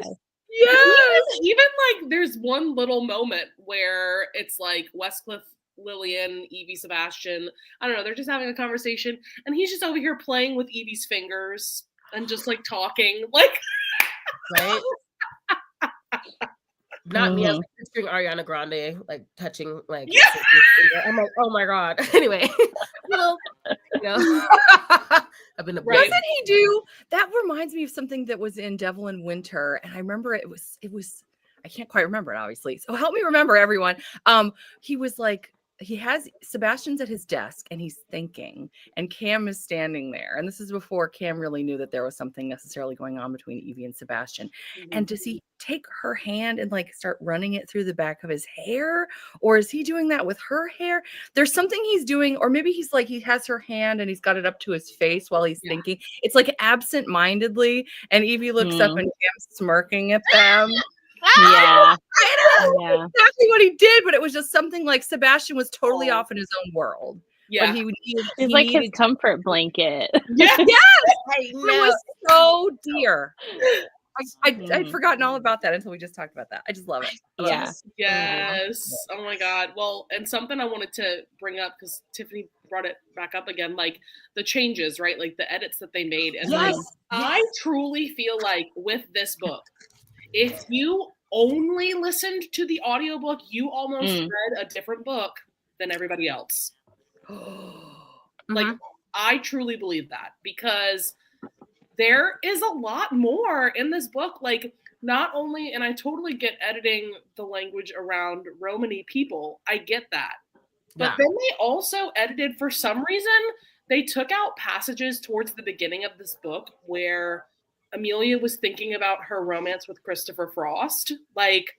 Even there's one little moment where it's Westcliff, Lillian, Evie, Sebastian. I don't know. They're just having a conversation, and he's just over here playing with Evie's fingers and just talking, right. Not me. I was picturing Ariana Grande touching yes! I'm oh my God. Anyway, I've been doesn't he do that? Reminds me of something that was in Devil in Winter, and I remember it was I can't quite remember it, obviously. So help me remember, everyone. He was he has Sebastian's at his desk and he's thinking, and Cam is standing there. And this is before Cam really knew that there was something necessarily going on between Evie and Sebastian. And does he take her hand and start running it through the back of his hair? Or is he doing that with her hair? There's something he's doing, or maybe he's he has her hand and he's got it up to his face while he's thinking. It's absent-mindedly. And Evie looks up and Cam's smirking at them. Yeah. I know exactly what he did, but it was just something Sebastian was totally off in his own world. Yeah. But he needed his comfort blanket. Yeah. Yes. I know. It was so dear. I'd forgotten all about that until we just talked about that. I just love it. Yeah. Yes. Oh my God. Well, and something I wanted to bring up because Tiffany brought it back up again, like the changes, right? Like the edits that they made. And like, I truly feel like with this book, if you only listened to the audiobook, you almost read a different book than everybody else. Like, I truly believe that because there is a lot more in this book. Like, not only, and I totally get editing the language around Romany people. I get that. But then they also edited, for some reason, they took out passages towards the beginning of this book where Amelia was thinking about her romance with Christopher Frost. Like,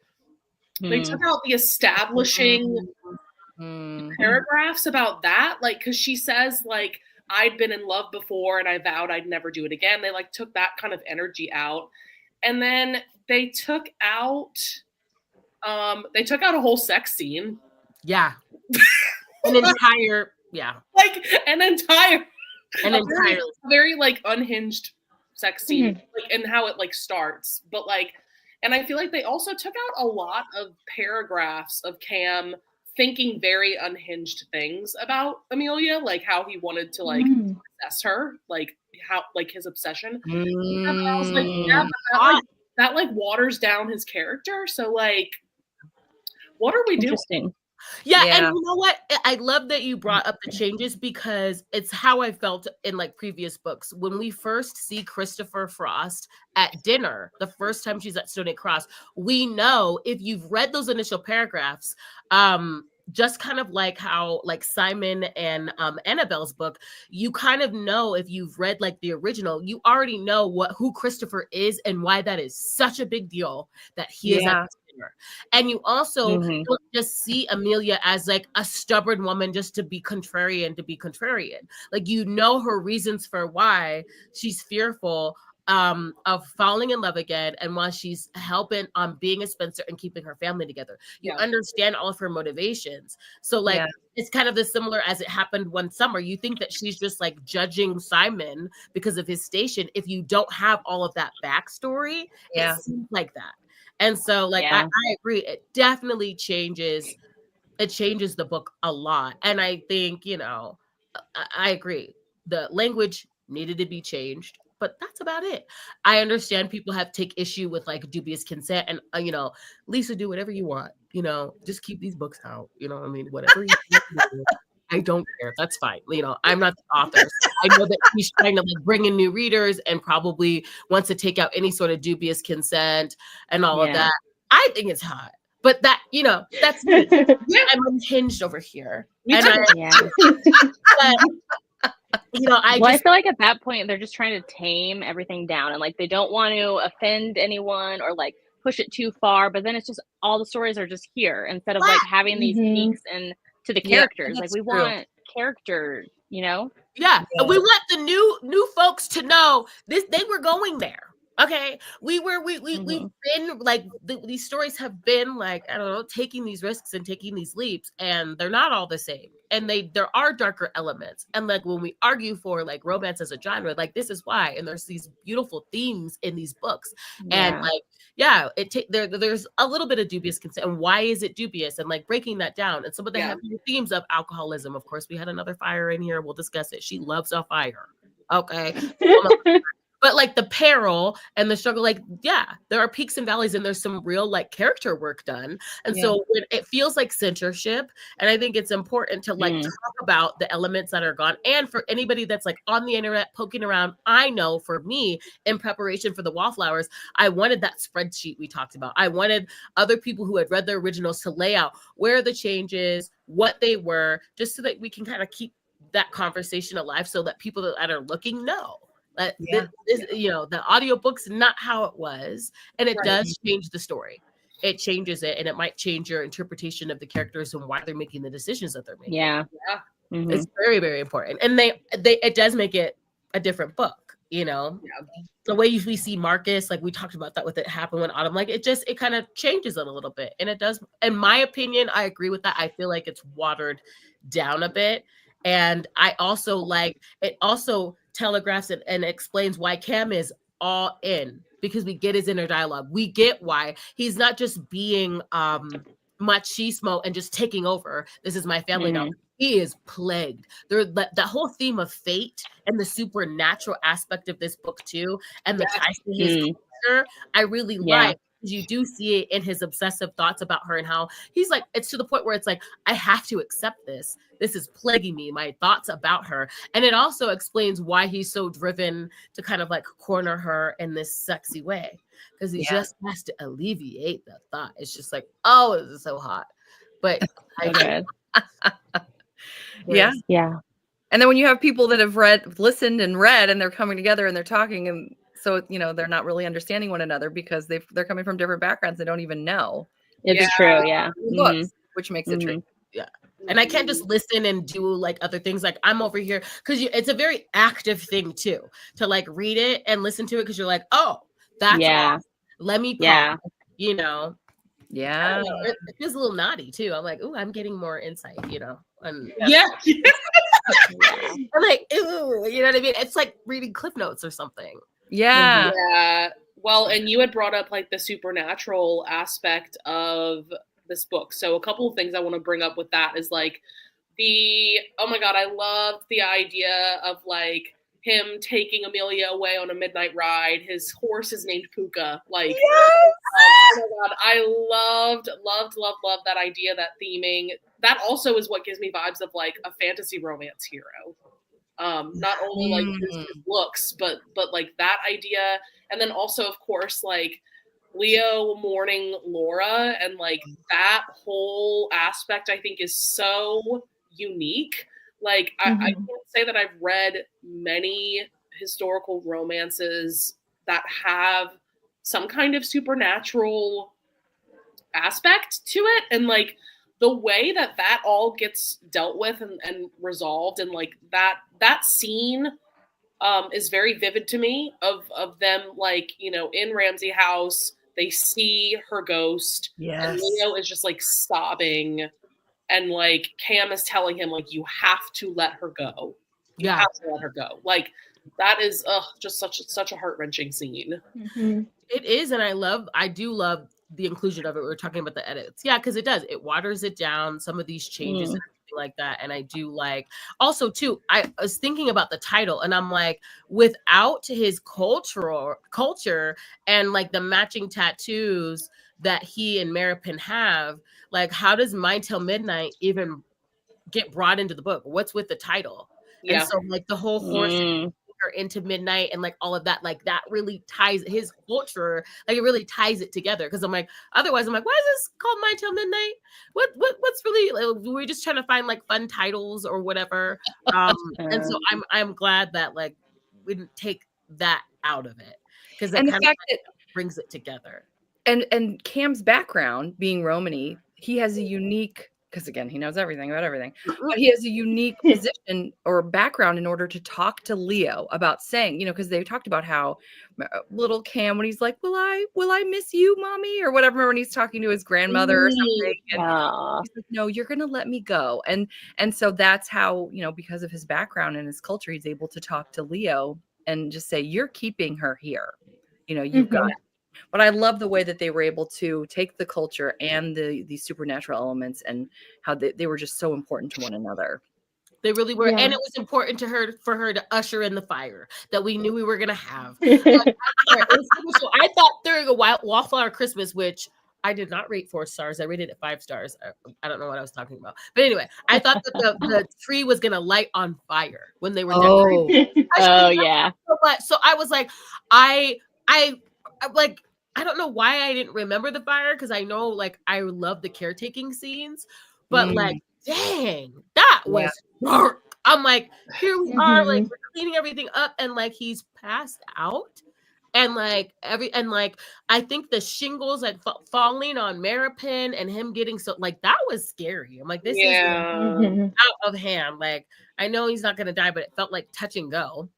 they took out the establishing paragraphs about that. Like, because she says, like, I'd been in love before and I vowed I'd never do it again. They, like, took that kind of energy out. And then they took out a whole sex scene. Yeah. An entire, like an entire very like unhinged sex scene, like, and how it like starts. But like, and I feel like they also took out a lot of paragraphs of Cam thinking very unhinged things about Amelia, like how he wanted to like possess her, like how like his obsession. And I was like, yeah, but that like waters down his character. So like, what are we doing? Interesting. Yeah, and you know what? I love that you brought up the changes because it's how I felt in like previous books. When we first see Christopher Frost at dinner, the first time she's at Stony Cross, we know if you've read those initial paragraphs, just kind of like how like Simon and Annabelle's book, you kind of know if you've read like the original, you already know who Christopher is and why that is such a big deal that he is at dinner. And you also don't just see Amelia as like a stubborn woman just to be contrarian. Like, you know her reasons for why she's fearful of falling in love again, and while she's helping on being a Spencer and keeping her family together, you understand all of her motivations. So like it's kind of the similar as it happened one summer. You think that she's just like judging Simon because of his station. If you don't have all of that backstory, it seems like that. And so like I agree, it definitely changes the book a lot. And I think, you know, I agree, the language needed to be changed, but that's about it. I understand people take issue with like dubious consent, and you know, Lisa, do whatever you want, you know, just keep these books out, you know, I mean, whatever you do, I don't care, that's fine, you know, I'm not the author. So I know that he's trying to like bring in new readers and probably wants to take out any sort of dubious consent and all of that. I think it's hot, but that, you know, that's me. I'm unhinged over here. And you know, I feel like at that point they're just trying to tame everything down, and like they don't want to offend anyone or like push it too far, but then it's just all the stories are just here instead of like having these peaks and to the characters. Like we want character, you know? Yeah. We want the new folks to know this, they were going there. Okay, we've been like these stories have been like, I don't know, taking these risks and taking these leaps, and they're not all the same, and there are darker elements. And like when we argue for like romance as a genre, like this is why, and there's these beautiful themes in these books, and like there's a little bit of dubious consent, and why is it dubious, and like breaking that down. And some of them have themes of alcoholism. Of course, we had another fire in here. We'll discuss it. She loves a fire. Okay. But like the peril and the struggle, like, there are peaks and valleys, and there's some real like character work done. And so it feels like censorship. And I think it's important to like talk about the elements that are gone. And for anybody that's like on the internet poking around, I know for me, in preparation for the Wallflowers, I wanted that spreadsheet we talked about. I wanted other people who had read the originals to lay out where the changes, what they were, just so that we can kind of keep that conversation alive, so that people that are looking know. This, you know, the audiobook's not how it was, and it does change the story. It changes it, and it might change your interpretation of the characters and why they're making the decisions that they're making. It's very, very important, and it does make it a different book. You know, the way we see Marcus, like we talked about that with It Happened When Autumn, like it kind of changes it a little bit, and it does. In my opinion, I agree with that. I feel like it's watered down a bit, and I also like it. Also telegraphs and explains why Cam is all in, because we get his inner dialogue. We get why he's not just being machismo and just taking over. This is my family now. He is plagued. That whole theme of fate and the supernatural aspect of this book too, and the ties to his culture, I really like. You do see it in his obsessive thoughts about her and how he's like, it's to the point where it's like, I have to accept this. This is plaguing me, my thoughts about her. And it also explains why he's so driven to kind of like corner her in this sexy way. Because he just has to alleviate the thought. It's just like, oh, this is so hot. But yeah. And then when you have people that have listened and read, and they're coming together and they're talking, and so, you know, they're not really understanding one another because they're coming from different backgrounds. They don't even know. It's true. Yeah. Books, which makes it tricky. Yeah. And I can't just listen and do like other things. Like I'm over here because it's a very active thing too, to like read it and listen to it. Cause you're like, oh, that's awesome. Let me pause, you know? Yeah. It feels a little naughty too. I'm like, oh, I'm getting more insight, you know? And I'm like, ooh, you know what I mean? It's like reading Cliff Notes or something. Yeah. Yeah. Well, and you had brought up like the supernatural aspect of this book. So a couple of things I want to bring up with that is like oh my God, I loved the idea of like him taking Amelia away on a midnight ride. His horse is named Puka. Like, oh my God, I loved that idea, that theming. That also is what gives me vibes of like a fantasy romance hero. Not only like his looks, but like that idea. And then also, of course, like Leo mourning Laura, and like that whole aspect I think is so unique. Like I can't say that I've read many historical romances that have some kind of supernatural aspect to it, and like the way that all gets dealt with and resolved, and like that scene is very vivid to me of them, like, you know, in Ramsey House, they see her ghost, and Leo is just like sobbing, and like Cam is telling him like, you have to let her go. You have to let her go. Like that is just such a heart-wrenching scene. It is, and I do love the inclusion of it. We're talking about the edits. Yeah, because it does. It waters it down, some of these changes and everything like that. And I do like, also too, I was thinking about the title, and I'm like, without his culture and like the matching tattoos that he and Maripin have, like how does Mine Till Midnight even get brought into the book? What's with the title? And so like the whole horse into midnight and like all of that, like that really ties his culture, like it really ties it together. Because I'm like, otherwise I'm like, why is this called Mine Till Midnight? What's really, we're just trying to find like fun titles or whatever. And so I'm glad that like we didn't take that out of it, because that kind of like brings it together. And Cam's background being Romany, he has a unique, because again, he knows everything about everything, but he has a unique position or background in order to talk to Leo about saying, you know, because they talked about how little Cam, when he's like, will I miss you, mommy, or whatever, when he's talking to his grandmother or something, and he's like, no, you're gonna let me go. And so that's how, you know, because of his background and his culture, he's able to talk to Leo and just say, you're keeping her here, you know, you've got it. But I love the way that they were able to take the culture and the supernatural elements, and how they were just so important to one another. They really were. And it was important for her to usher in the fire that we knew we were going to have. So I thought during a Wallflower Christmas, which I did not rate 4 stars. I rated it 5 stars. I don't know what I was talking about. But anyway, I thought that the tree was going to light on fire when they were decorating. So I was like, I like, I don't know why I didn't remember the fire, because I know like I love the caretaking scenes, but like, dang, that was dark. I'm like, here we are, like we're cleaning everything up, and like he's passed out, and like I think the shingles like falling on Maripin and him getting so like that was scary. I'm like, this is out of hand. Like I know he's not gonna die, but it felt like touch and go.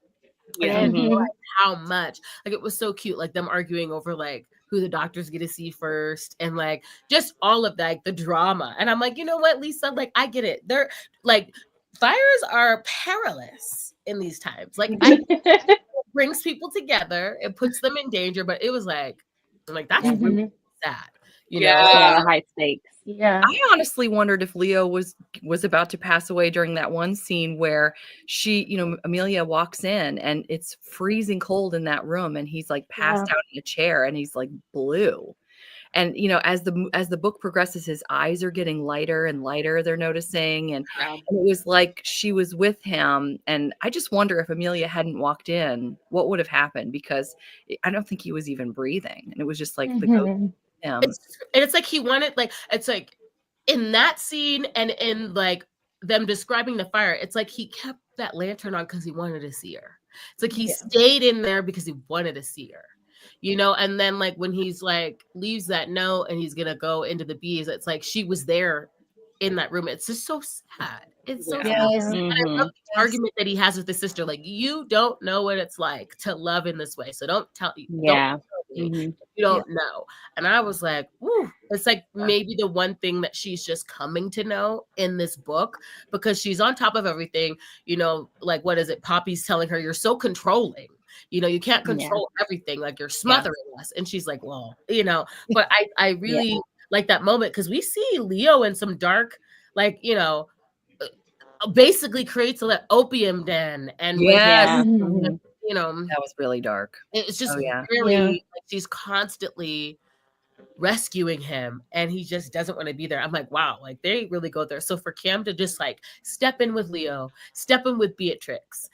And like, how much, like it was so cute, like them arguing over like who the doctor's gonna see first, and like just all of that, like, the drama. And I'm like, you know what, Lisa, like I get it. They're like, fires are perilous in these times. Like I brings people together. It puts them in danger, but it was like that's really sad. You know? Yeah, the high stakes. Yeah. I honestly wondered if Leo was about to pass away during that one scene where she, Amelia walks in and it's freezing cold in that room and he's like passed out in a chair and he's like blue. And as the book progresses, his eyes are getting lighter and lighter, they're noticing. And it was like she was with him. And I just wonder if Amelia hadn't walked in, what would have happened? Because I don't think he was even breathing. And it was just like the ghost. It's like he wanted, it's like in that scene and in like them describing the fire, it's like he kept that lantern on because he wanted to see her. It's like he stayed in there because he wanted to see her. And then like when he's like leaves that note and he's gonna go into the bees, it's like she was there in that room. It's just so sad. It's so sad. And I love the argument that he has with his sister. Like, you don't know what it's like to love in this way, so don't tell me. You don't know. And I was like, ooh, it's like maybe the one thing that she's just coming to know in this book, because she's on top of everything. Like, what is it? Poppy's telling her, you're so controlling. You can't control everything. Like, you're smothering us. And she's like, well, but I really like that moment because we see Leo in some dark, like, basically creates a opium den. And that was really dark. It's just really like she's constantly rescuing him and he just doesn't want to be there. I'm like, wow, like they really go there. So for Cam to just like step in with Leo, step in with Beatrix,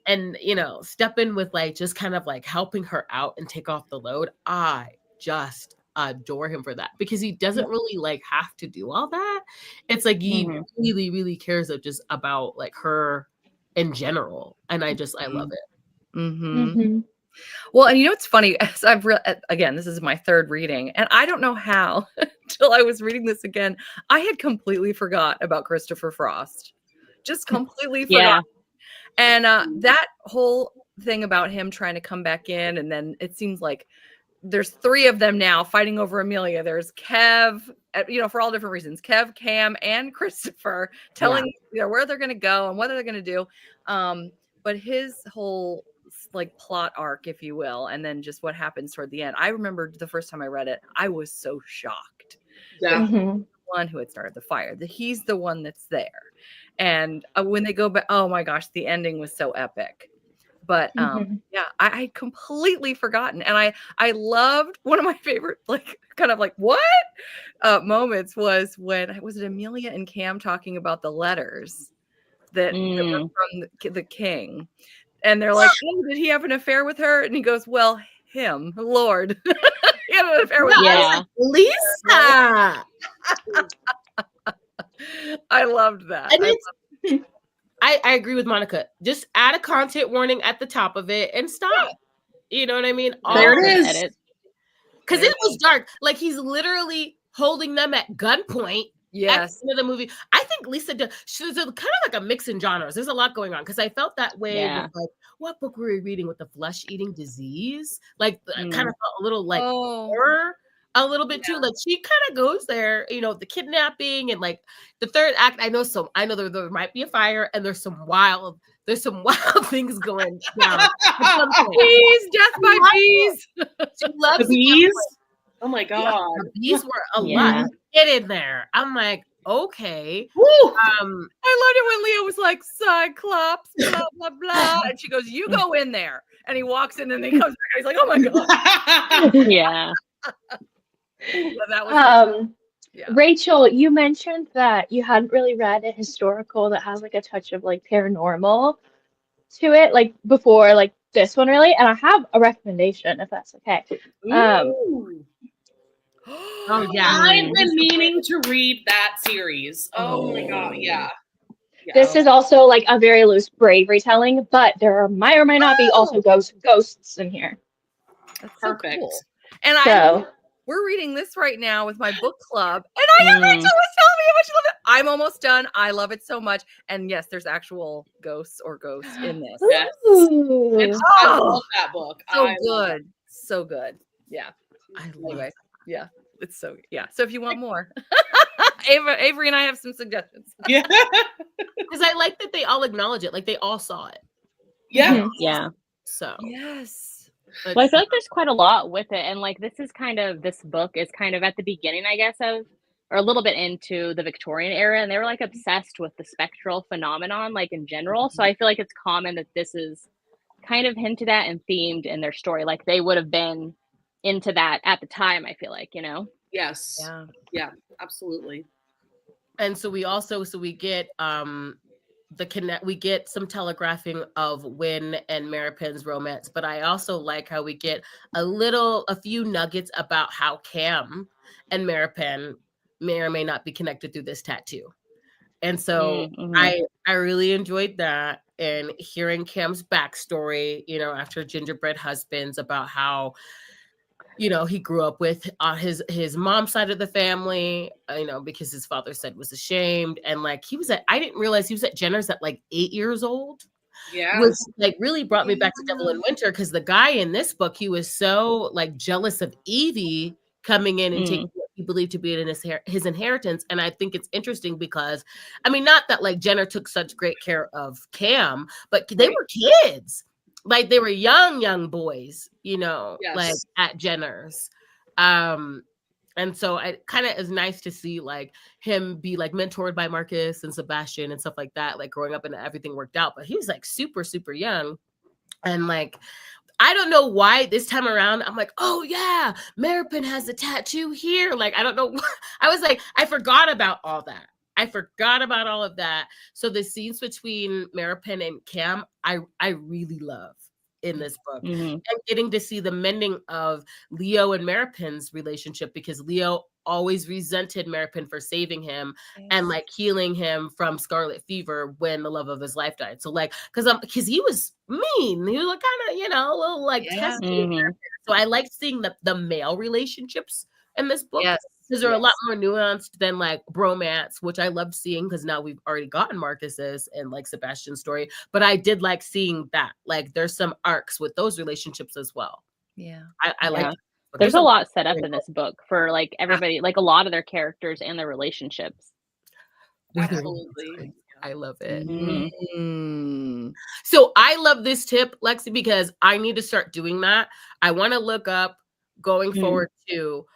and step in with like just kind of like helping her out and take off the load, I just adore him for that, because he doesn't really like have to do all that. It's like he really, really cares just about like her in general, and I love it. Well, and it's funny, as I've again, this is my third reading, and I don't know how until I was reading this again, I had completely forgot about Christopher Frost, just completely forgot. And that whole thing about him trying to come back in, and then it seems like there's three of them now fighting over Amelia. There's Kev, for all different reasons, Kev, Cam, and Christopher telling where they're going to go and what they're going to do. But his whole like plot arc, if you will, and then just what happens toward the end. I remember the first time I read it, I was so shocked. Yeah. The one who had started the fire, that he's the one that's there. And when they go back, oh my gosh, the ending was so epic. But I completely forgotten. And I loved, one of my favorite, like, kind of like, what moments was when, was it Amelia and Cam talking about the letters that were from the king? And they're like, oh, did he have an affair with her? And he goes, well, him, Lord. He had an affair with Lisa. I loved that. I agree with Monica. Just add a content warning at the top of it and stop. You know what I mean? There it is. Because it was dark. Like, he's literally holding them at gunpoint. At the end of the movie. I think Lisa did. She's kind of like a mix in genres. There's a lot going on, because I felt that way with, like, what book were we reading with the flesh-eating disease? Like, kind of felt a little like horror a little bit too. Like, she kind of goes there, the kidnapping and like the third act. I know there might be a fire and there's some wild things going down. Bees, death by bees. She loves the bees. Oh my god, the bees were a lot. Get in there. I'm like, okay. I loved it when Leo was like, Cyclops, blah blah blah, and she goes, "You go in there," and he walks in and he comes back and he's like, "Oh my god." So that was Rachel, you mentioned that you hadn't really read a historical that has like a touch of like paranormal to it, like before, like this one really, and I have a recommendation if that's okay. Oh yeah, I've been meaning to read that series. Oh my god, This is also like a very loose bravery telling, but there might or might not be also ghosts in here. That's perfect. So cool. And we're reading this right now with my book club, and I know Rachel was telling me how much she loved it. I'm almost done. I love it so much. And yes, there's actual ghosts in this. Yes. I love that book. So good. Yeah. Anyway. Yeah. It's so So if you want more, Avery and I have some suggestions. Yeah. Because I like that they all acknowledge it. Like, they all saw it. Yeah. Yeah. So Yes. Well, I feel like there's quite a lot with it, and like this book is kind of at the beginning, I guess, of or a little bit into the Victorian era, and they were like obsessed with the spectral phenomenon, like in general. So I feel like it's common that this is kind of hinted at and themed in their story, like they would have been into that at the time. I feel like, you know. Yes. Yeah. Yeah, absolutely. and so we get we get some telegraphing of Wynn and Maripin's romance, but I also like how we get a few nuggets about how Cam and Maripin may or may not be connected through this tattoo. And so Mm-hmm. I really enjoyed that, and hearing Cam's backstory, after gingerbread husbands, about how he grew up with his mom's side of the family, because his father said was ashamed. And like I didn't realize he was at Jenner's at like 8 years old, Yeah. which like really brought me back to Devil in Winter, because the guy in this book, he was so like jealous of Evie coming in and taking what he believed to be in his inheritance. And I think it's interesting because, I mean, not that like Jenner took such great care of Cam, but they were kids. Like they were young boys, like at Jenner's. And so it kind of is nice to see like him be like mentored by Marcus and Sebastian and stuff like that, like growing up and everything worked out. But he was like super, super young. And like, I don't know why this time around, I'm like, oh yeah, Maripin has a tattoo here. Like, I don't know. I was like, I forgot about all that. I forgot about all of that. So the scenes between Maripin and Cam, I really love in this book. And getting to see the mending of Leo and Maripin's relationship, because Leo always resented Maripin for saving him and like healing him from scarlet fever when the love of his life died. So like, because he was mean, he was like kind of, a little like testy. So I like seeing the male relationships in this book. Because they're a lot more nuanced than like bromance, which I love seeing, because now we've already gotten Marcus's and like Sebastian's story. But I did like seeing that. Like there's some arcs with those relationships as well. Yeah. I like it. There's a lot set up in this book for like everybody, like a lot of their characters and their relationships. Absolutely. I love it. So I love this tip, Lexi, because I need to start doing that. I want to look up going forward to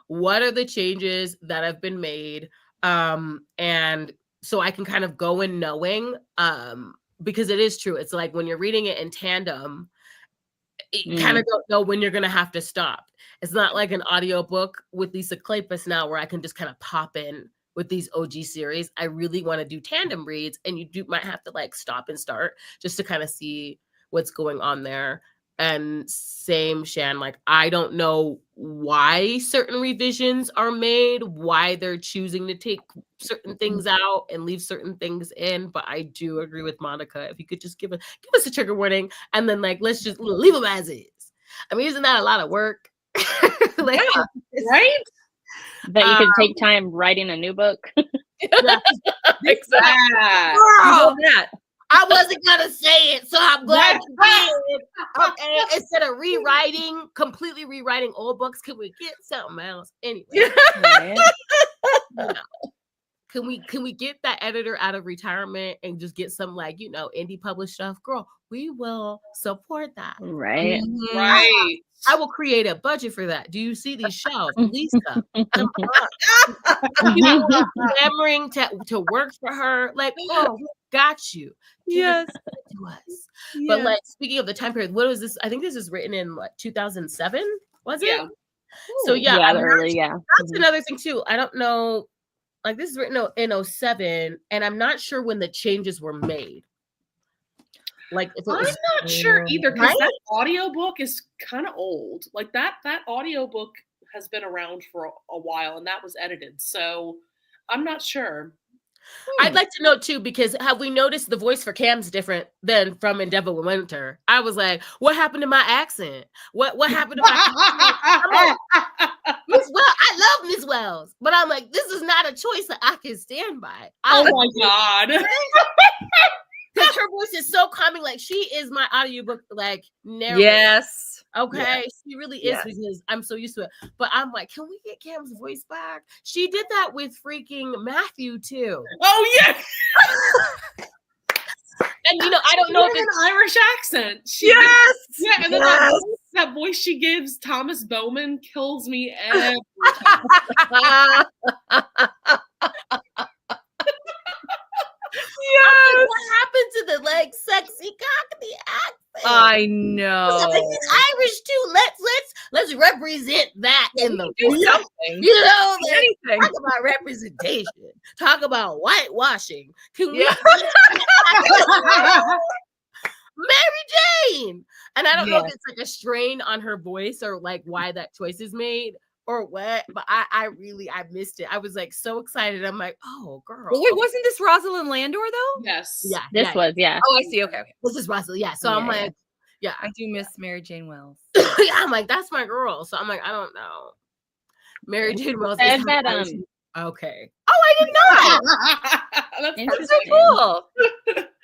what are the changes that have been made, and so I can kind of go in knowing, because it is true, it's like when you're reading it in tandem, you kind of don't know when you're gonna have to stop. It's not like an audiobook with Lisa Kleypas now, where I can just kind of pop in with these OG series. I really want to do tandem reads, and you might have to like stop and start just to kind of see what's going on there. And same, Shan, like I don't know why certain revisions are made, why they're choosing to take certain things out and leave certain things in, but I do agree with Monica. If you could just give us a trigger warning, and then like let's just leave them as is. I mean, isn't that a lot of work? Like, right? That you could take time writing a new book. Exactly. Girl, That. I wasn't gonna say it, so I'm glad you did. Okay, instead of completely rewriting old books, can we get something else? Anyway, can we get that editor out of retirement and just get some like indie published stuff? Girl, we will support that. Right. right. I will create a budget for that. Do you see these shelves, Lisa? Clamoring to work for her, like, oh, we got you. Yes. To us. But like, speaking of the time period, what was this? I think this is written in what, 2007, was it? Yeah. So yeah, that's another thing too. I don't know. Like this is written in 07, and I'm not sure when the changes were made. Like if it was, I'm not sure either, because that audiobook is kind of old. Like that audiobook has been around for a while, and that was edited. So I'm not sure. I'd like to know too, because have we noticed the voice for Cam's different than from In Devil in Winter? I was like, what happened to my accent? What happened to my Miss Wells? I love Miss Wells, but I'm like, this is not a choice that I can stand by. Oh my God. Because her voice is so calming. Like she is my audiobook like narrator. Yes. Okay, she really is, because I'm so used to it. But I'm like, can we get Cam's voice back? She did that with freaking Matthew too. Oh yeah. and I don't know if an it's Irish accent. Yes. Yeah, and then that voice she gives Thomas Bowman kills me every time. Yes. What happened to the sexy Cockney accent? I know. It's Irish too. Let's represent that in the do something. Anything. Talk about representation. Talk about whitewashing. Can we Mary Jane? And I don't know if it's like a strain on her voice or like why that choice is made or what, but I missed it. I was like so excited. I'm like, oh girl. Well, wait, wasn't this Rosalind Landor though? Yes. Yeah. This was. Oh, I see. Okay. This is Rosalind. Yeah. So I'm like, yeah. I do miss Mary Jane Wells. Yeah, I'm like, that's my girl. So I'm like, I don't know. Mary Jane Wells. Said that, okay. Oh, I didn't know that. That's so cool.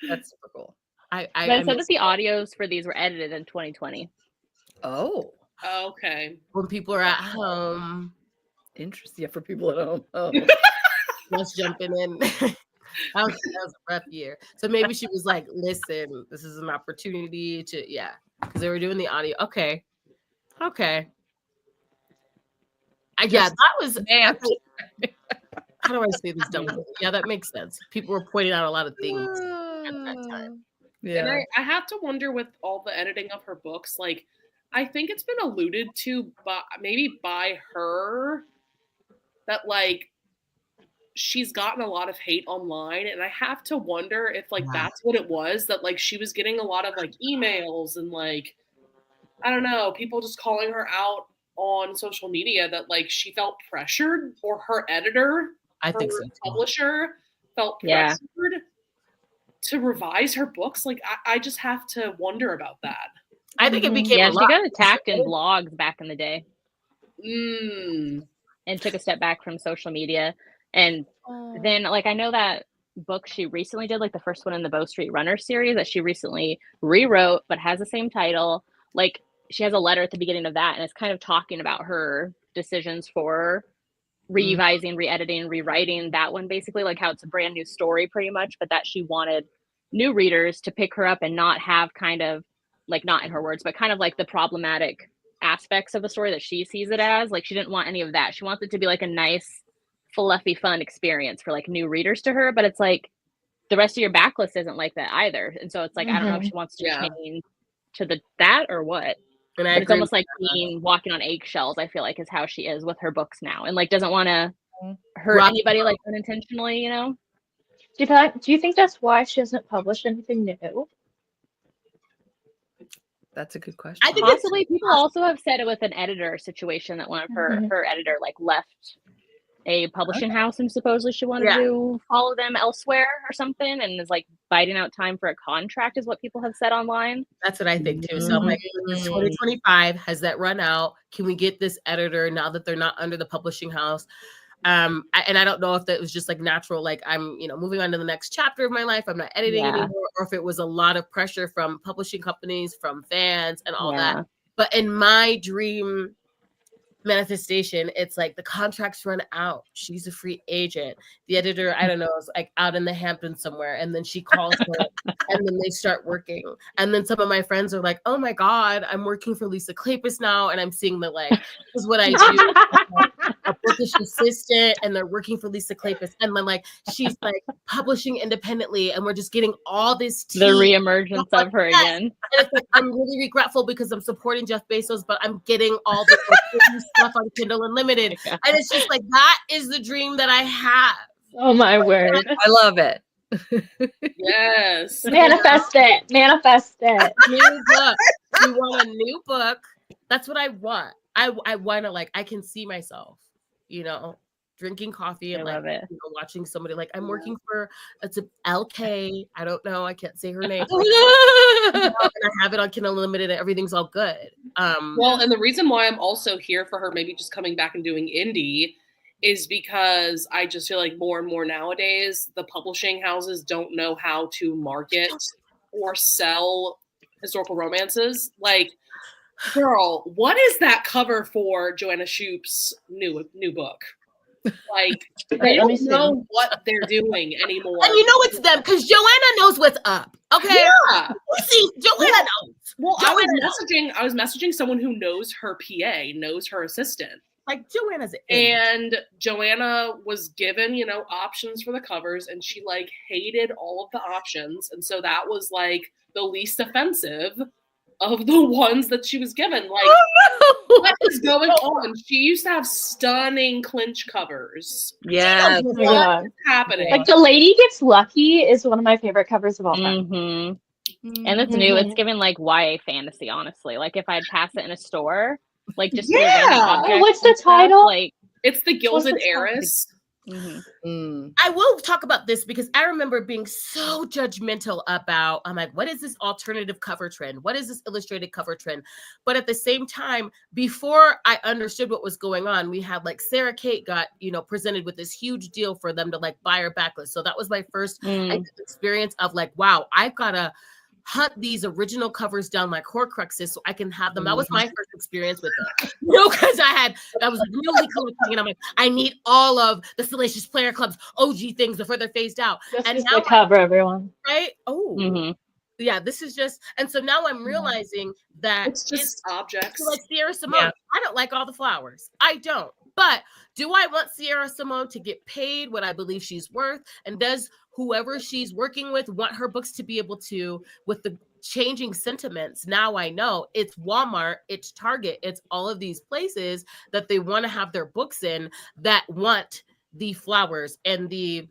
That's super cool. But it said that the audios for these were edited in 2020. Oh. Okay. When people are at home. Interesting. Yeah, for people at home. Oh. Just jumping in. that was a rough year. So maybe she was like, listen, this is an opportunity to, because they were doing the audio. Okay. That was, man. How do I say this dumb? Yeah, that makes sense. People were pointing out a lot of things at that time. Yeah. And I have to wonder with all the editing of her books, like, I think it's been alluded to by her that like she's gotten a lot of hate online, and I have to wonder if like that's what it was, that like she was getting a lot of like emails and like I don't know, people just calling her out on social media that like she felt pressured, or her editor, I think so, publisher felt pressured to revise her books. Like I just have to wonder about that. I think it became a lot. She got attacked in blogs back in the day. And took a step back from social media. And then, like, I know that book she recently did, like the first one in the Bow Street Runner series that she recently rewrote, but has the same title. Like, she has a letter at the beginning of that, and it's kind of talking about her decisions for revising, re-editing, rewriting that one, basically, like how it's a brand new story pretty much, but that she wanted new readers to pick her up and not have kind of, like, not in her words, but kind of like the problematic aspects of the story that she sees it as. Like, she didn't want any of that. She wants it to be like a nice, fluffy, fun experience for like new readers to her. But it's like the rest of your backlist isn't like that either. And so it's like, I don't know if she wants to change to that or what. And but it's almost like walking on eggshells, I feel like, is how she is with her books now. And like doesn't want to hurt anybody like unintentionally, you know? Do you think that's why she hasn't published anything new? That's a good question. I think possibly people also have said it with an editor situation, that one of her editor like left a publishing house and supposedly she wanted to follow them elsewhere or something, and is like biding out time for a contract, is what people have said online. That's what I think too. So I'm like, 2025, has that run out? Can we get this editor now that they're not under the publishing house? And I don't know if that was just like natural, like I'm, moving on to the next chapter of my life, I'm not editing anymore, or if it was a lot of pressure from publishing companies, from fans and all that. But in my dream manifestation, it's like the contracts run out, she's a free agent, the editor, I don't know, is like out in the Hamptons somewhere, and then she calls her and then they start working, and then some of my friends are like, oh my god, I'm working for Lisa Kleypas now, and I'm seeing that like, this is what I do, a bookish assistant, and they're working for Lisa Kleypas, and then like she's like publishing independently, and we're just getting all this tea. The reemergence of her again. And it's like, I'm really regretful because I'm supporting Jeff Bezos, but I'm getting all the stuff on Kindle Unlimited. And it's just like, that is the dream that I have. Oh my word. I love it. Yes. Manifest it. New book. You want a new book. That's what I want. I want to, like, I can see myself, drinking coffee and watching somebody, like, I'm working for, it's a LK. I don't know. I can't say her name. And I have it on Kindle Unlimited and everything's all good. Well, and the reason why I'm also here for her maybe just coming back and doing indie is because I just feel like more and more nowadays, the publishing houses don't know how to market or sell historical romances. Like, girl, what is that cover for Joanna Shoop's new book? Like, Wait, you let me don't see. know what they're doing anymore. And you know it's them because Joanna knows what's up. Okay. Yeah. You see, Joanna knows. Well, Joanna I was messaging someone who knows her PA, knows her assistant. Like Joanna's And Joanna was given, you know, options for the covers, and she like hated all of the options. And so that was like the least offensive of the ones that she was given. Like, what is going on? She used to have stunning clinch covers. Yes. Oh my God. What's happening? Like The Lady Gets Lucky is one of my favorite covers of all time. And it's new. It's given like YA fantasy, honestly. Like if I'd pass it in a store, like just see a random object. What's the and stuff, title? like It's the Gilded What's the title? Heiress. I will talk about this because I remember being so judgmental about, I'm like, what is this alternative cover trend? What is this illustrated cover trend? But at the same time, before I understood what was going on, we had like Sarah Kate got, you know, presented with this huge deal for them to like buy her backlist. So that was my first experience of like, wow, I've got to hunt these original covers down like Horcruxes so I can have them. That was my first experience with it. You know, because I was like newly cool and I'm like, I need all of the Salacious Player Club's OG things before they're phased out. This and is now the cover, everyone. right? Oh, yeah, this is just, and so now I'm realizing that It's just objects. like Sierra Simone. Yeah. I don't like all the flowers. I don't. But do I want Sierra Simone to get paid what I believe she's worth? And does whoever she's working with want her books to be able to, with the changing sentiments? Now I know it's Walmart, it's Target, it's all of these places that they want to have their books in that want the flowers and the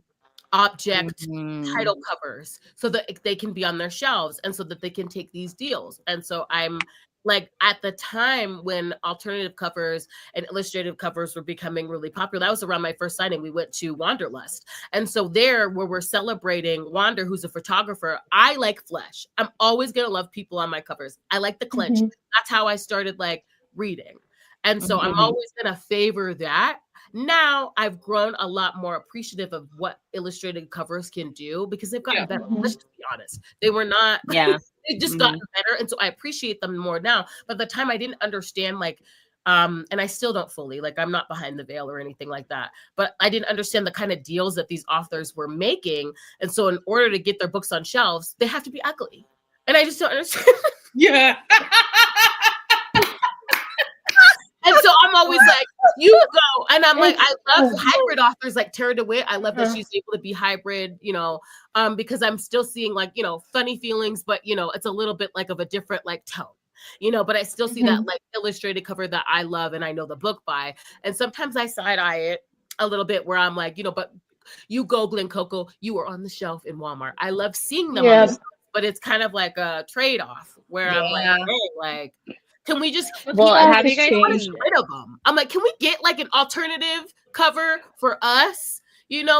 object title covers so that they can be on their shelves and so that they can take these deals. And so I'm like, at the time when alternative covers and illustrative covers were becoming really popular, that was around my first signing. We went to Wanderlust. And so there, where we're celebrating Wander, who's a photographer, I like flesh. I'm always going to love people on my covers. I like the clinch. That's how I started like reading. And so I'm always going to favor that. Now I've grown a lot more appreciative of what illustrated covers can do because they've gotten better. Let's just be honest. They were not, they just gotten better. And so I appreciate them more now. But at the time I didn't understand like, and I still don't fully, like I'm not behind the veil or anything like that, but I didn't understand the kind of deals that these authors were making. And so in order to get their books on shelves, they have to be ugly. And I just don't understand. Yeah. And so I'm always like, you go. And I'm like, I love hybrid authors like Tara DeWitt. I love that she's able to be hybrid, you know, because I'm still seeing like, you know, funny feelings, but, you know, it's a little bit like of a different like tone, you know, but I still see that like illustrated cover that I love and I know the book by. And sometimes I side eye it a little bit where I'm like, you know, but you go, Glen Coco, you are on the shelf in Walmart. I love seeing them on the shelf, but it's kind of like a trade-off where I'm like, hey, like, can we just have you guys seen rid of them? I'm like, can we get like an alternative cover for us? You know,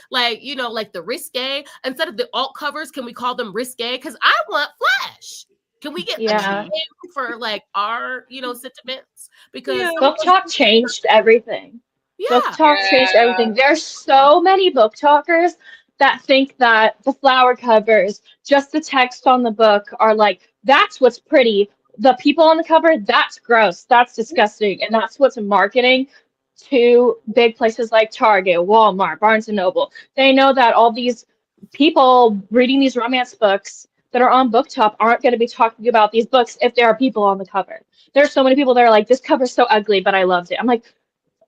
like, you know, like the risque instead of the alt covers. Can we call them risque? Because I want flesh. Can we get a name for like our, you know, sentiments? Because Book Talk changed everything. Book Talk changed everything. There's so many book talkers that think that the flower covers, just the text on the book, are like, that's what's pretty. The people on the cover, that's gross, that's disgusting, and that's what's marketing to big places like Target, Walmart, Barnes and Noble. They know that all these people reading these romance books that are on Book Talk aren't going to be talking about these books if there are people on the cover. There's so many people that are like, this cover's so ugly, but I loved it. I'm like,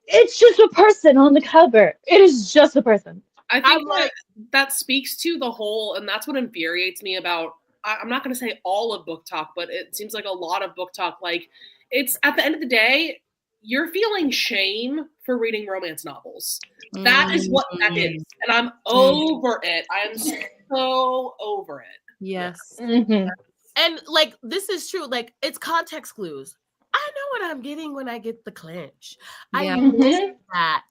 it's just a person on the cover. It is just a person. I think that speaks to the whole, and that's what infuriates me about, I'm not going to say all of Book Talk, but it seems like a lot of Book Talk, like, it's at the end of the day, you're feeling shame for reading romance novels. That is what that is. And I'm over it. I am so over it. Yes. And like, this is true. Like, it's context clues. I know what I'm getting when I get the clinch. I miss that.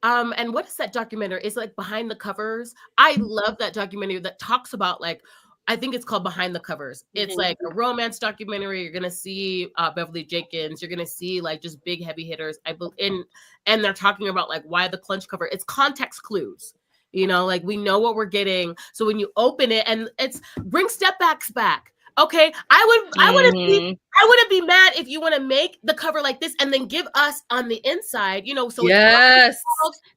And what is that documentary? It's like Behind the Covers. I love that documentary that talks about like, I think it's called Behind the Covers. It's like a romance documentary. You're gonna see Beverly Jenkins. You're gonna see like just big heavy hitters. And they're talking about like why the clinch cover. It's context clues. You know, like we know what we're getting. So when you open it, and it's bring step backs back. Okay, I would I wouldn't be mad if you want to make the cover like this and then give us on the inside, you know, so Yes.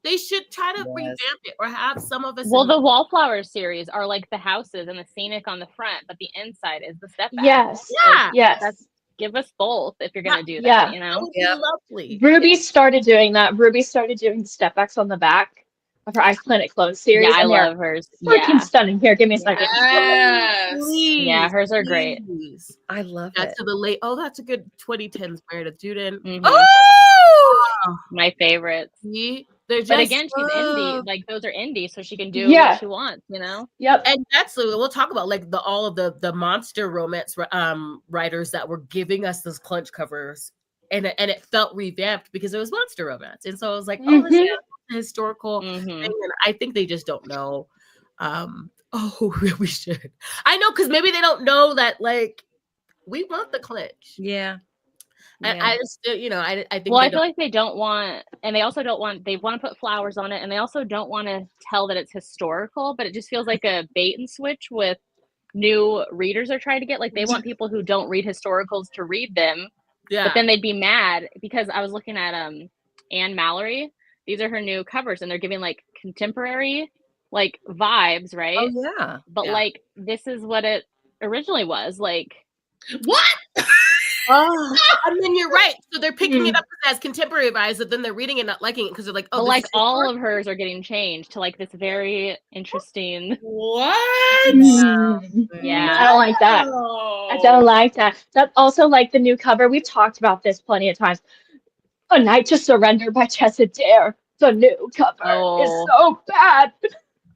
they should try to Yes. revamp it or have some of us. Well, the Wallflowers series are like the houses and the scenic on the front, but the inside is the step back. Yes. Yeah. Yes. Give us both if you're gonna do that, Yeah. you That know? would be Yep. lovely. Ruby started doing that. Ruby started doing the step backs on the back of her Ice Planet Clone series. Yeah, I and they're love hers. freaking Yeah. stunning. Here, give me a second. Yes. Please, Yeah, hers are great. please. I love That's it. to the late. Oh, that's a good 2010s Meredith Juden. Mhm. Oh, My favorites. See, they're just. But again, she's Oh. indie. Like those are indie, so she can do Yeah. what she wants, you know? Yep. And that's we'll talk about like all of the monster romance writers that were giving us those clunch covers, and it felt revamped because it was monster romance, and so I was like, oh, this is a historical Mhm. thing, and I think they just don't know. Oh, we should. I know, because maybe they don't know that like we want the clinch. yeah. And Yeah. I just, you know, I think. Well, they I feel like they don't want, and they also don't want, they want to put flowers on it, and they also don't want to tell that it's historical, but it just feels like a bait and switch with new readers are trying to get. Like they want people who don't read historicals to read them, yeah. but then they'd be mad because I was looking at Anne Mallory. These are her new covers, and they're giving like contemporary like vibes, right? Oh yeah. But Yeah. like this is what it originally was. Like What? Oh, and then you're right. So they're picking it up as contemporary vibes, but then they're reading it not liking it because they're like, oh, but this like is all of hers are getting changed to like this very interesting. What? Yeah. I don't like that. No. I don't like that. That also like the new cover. We've talked about this plenty of times. A Night to Surrender by Tessa Dare. The new cover is Oh. so bad.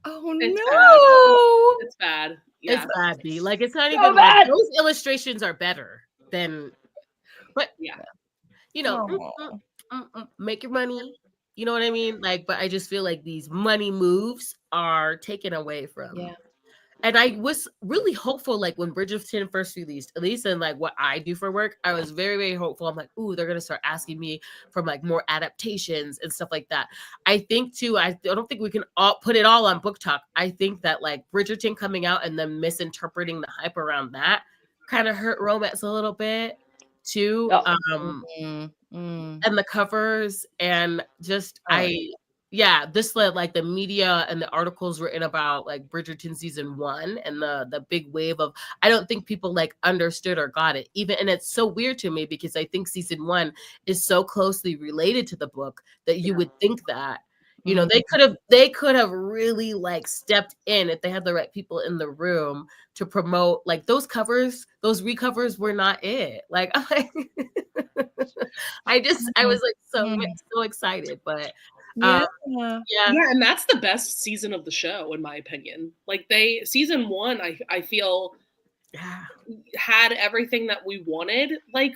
Oh It's no. It's bad. Yeah. It's bad, B. Like it's not So even bad. like, those illustrations are better than, but Yeah. you know, make your money. You know what I mean? Like, but I just feel like these money moves are taken away from. Yeah. And I was really hopeful, like when Bridgerton first released, at least in like what I do for work, I was very, very hopeful. I'm like, ooh, they're gonna start asking me for like more adaptations and stuff like that. I think too, I don't think we can all put it all on Book Talk. I think that like Bridgerton coming out and then misinterpreting the hype around that kind of hurt romance a little bit too. Oh. And the covers and just this led like the media and the articles written about like Bridgerton season 1 and the big wave of, I don't think people like understood or got it even. And it's so weird to me because I think season 1 is so closely related to the book that you would think that, you know, they could have really like stepped in if they had the right people in the room to promote like those covers. Those recovers were not it. Like I was like so excited, but Yeah. Yeah, and that's the best season of the show, in my opinion. Like season 1, I feel had everything that we wanted, like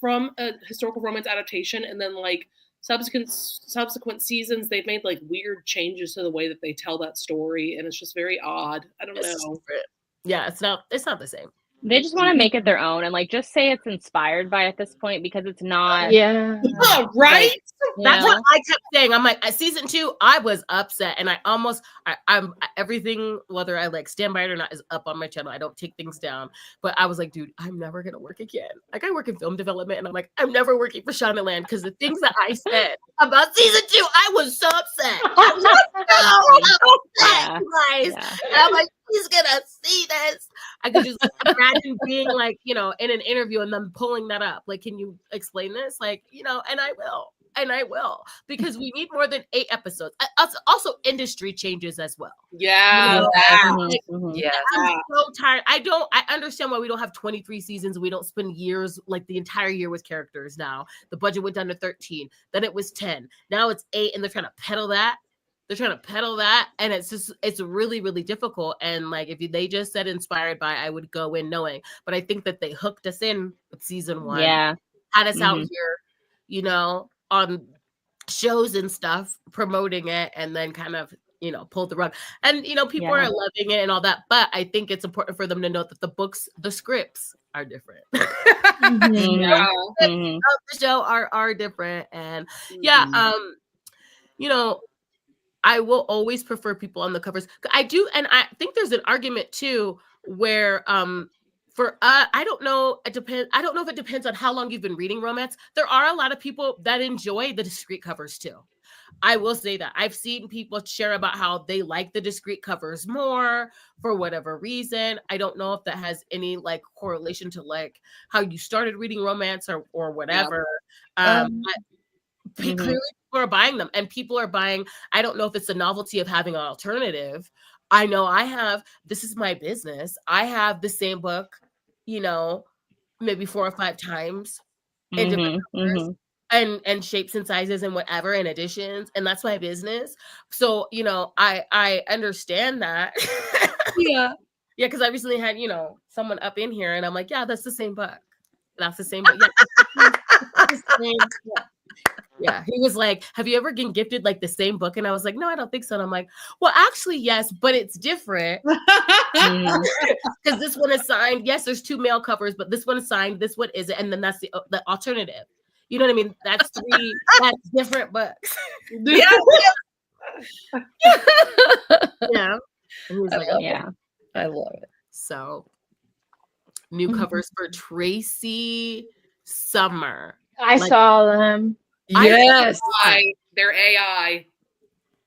from a historical romance adaptation, and then like subsequent seasons, they've made like weird changes to the way that they tell that story, and it's just very odd. I don't know. Yeah, it's not the same. They just want to make it their own and like just say it's inspired by at this point because it's not. Yeah. Right? That's what I kept saying. I'm like, at season 2, I was upset, and I'm everything, whether I like stand by it or not, is up on my channel. I don't take things down, but I was like, dude, I'm never gonna work again. Like I work in film development, and I'm like, I'm never working for Shondaland because the things that I said about season 2, I was so upset. I was so upset, you guys. And I'm like, he's gonna see this. I could just imagine being like, you know, in an interview and then pulling that up. Like, can you explain this? Like, you know, and I will, because we need more than 8 episodes. Also, industry changes as well. Yeah. Like, Yeah. I'm so tired. I understand why we don't have 23 seasons. We don't spend years, like the entire year with characters now. The budget went down to 13. Then it was 10. Now it's 8, and they're trying to peddle that. And it's really, really difficult. And like, if they just said inspired by, I would go in knowing. But I think that they hooked us in with season 1. Yeah. Had us out here, you know, on shows and stuff, promoting it, and then kind of, you know, pulled the rug. And, you know, people are loving it and all that. But I think it's important for them to know that the scripts are different. The show are different. And you know, I will always prefer people on the covers. I do, and I think there's an argument too where For I don't know. It depends. I don't know if it depends on how long you've been reading romance. There are a lot of people that enjoy the discreet covers too. I will say that I've seen people share about how they like the discreet covers more for whatever reason. I don't know if that has any like correlation to like how you started reading romance or whatever. But clearly people are buying them, and people are buying. I don't know if it's the novelty of having an alternative. I know I have. This is my business. I have the same book, maybe 4 or 5 times in different colors and shapes and sizes and whatever and editions, and that's my business. So I understand that. Yeah. Yeah, because I recently had someone up in here, and I'm like, yeah, that's the same book. That's the same book. Yeah, it's the same. Yeah, he was like, have you ever been gifted like the same book? And I was like, no, I don't think so. And I'm like, well, actually, yes, but it's different. Because this one is signed. Yes, there's 2 male covers, but this one is signed. This one isn't. And then that's the alternative. You know what I mean? That's 3. That's different books. Yeah. Yeah. And he was like, okay. Yeah, I love it. So, new covers for Tracy Summer. I saw them. Yes. They're AI.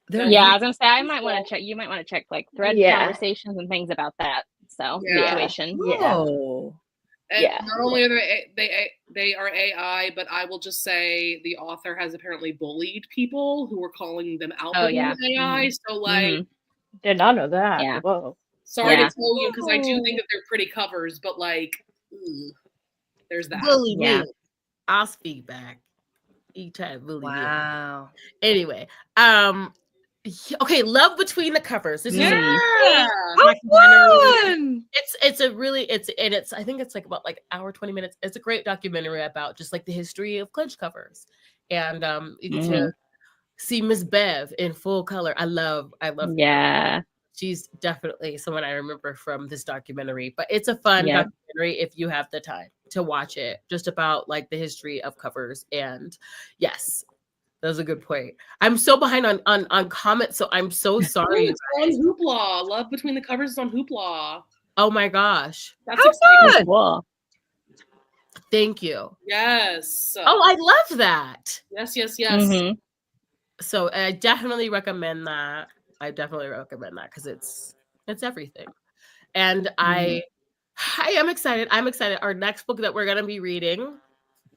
Yeah, I was gonna say I might want to check. You might want to check like thread conversations and things about that. So situation. Yeah. Oh. And Yeah. not only are they are AI, but I will just say the author has apparently bullied people who were calling them out for being AI. So like, Did not know that. Yeah. Whoa. sorry to tell you because I do think that they're pretty covers, but like, there's that. Bully me. I'll speak back. You try to bully me. Wow. Anyway, okay, Love Between the Covers. This is Yeah. How fun! it's a really I think it's like about like hour 20 minutes. It's a great documentary about just like the history of clinch covers, and you get to see Miss Bev in full color. I love her. She's definitely someone I remember from this documentary, but it's a fun documentary if you have the time to watch it, just about like the history of covers. And yes, that was a good point. I'm so behind on comments, so I'm so sorry. It's on Hoopla. Love Between the Covers is on Hoopla. Oh my gosh. That's How exciting. fun! Cool. Thank you. Yes. Oh, I love that. Yes. So I definitely recommend that. Because it's everything. And I am excited. I'm excited. Our next book that we're gonna be reading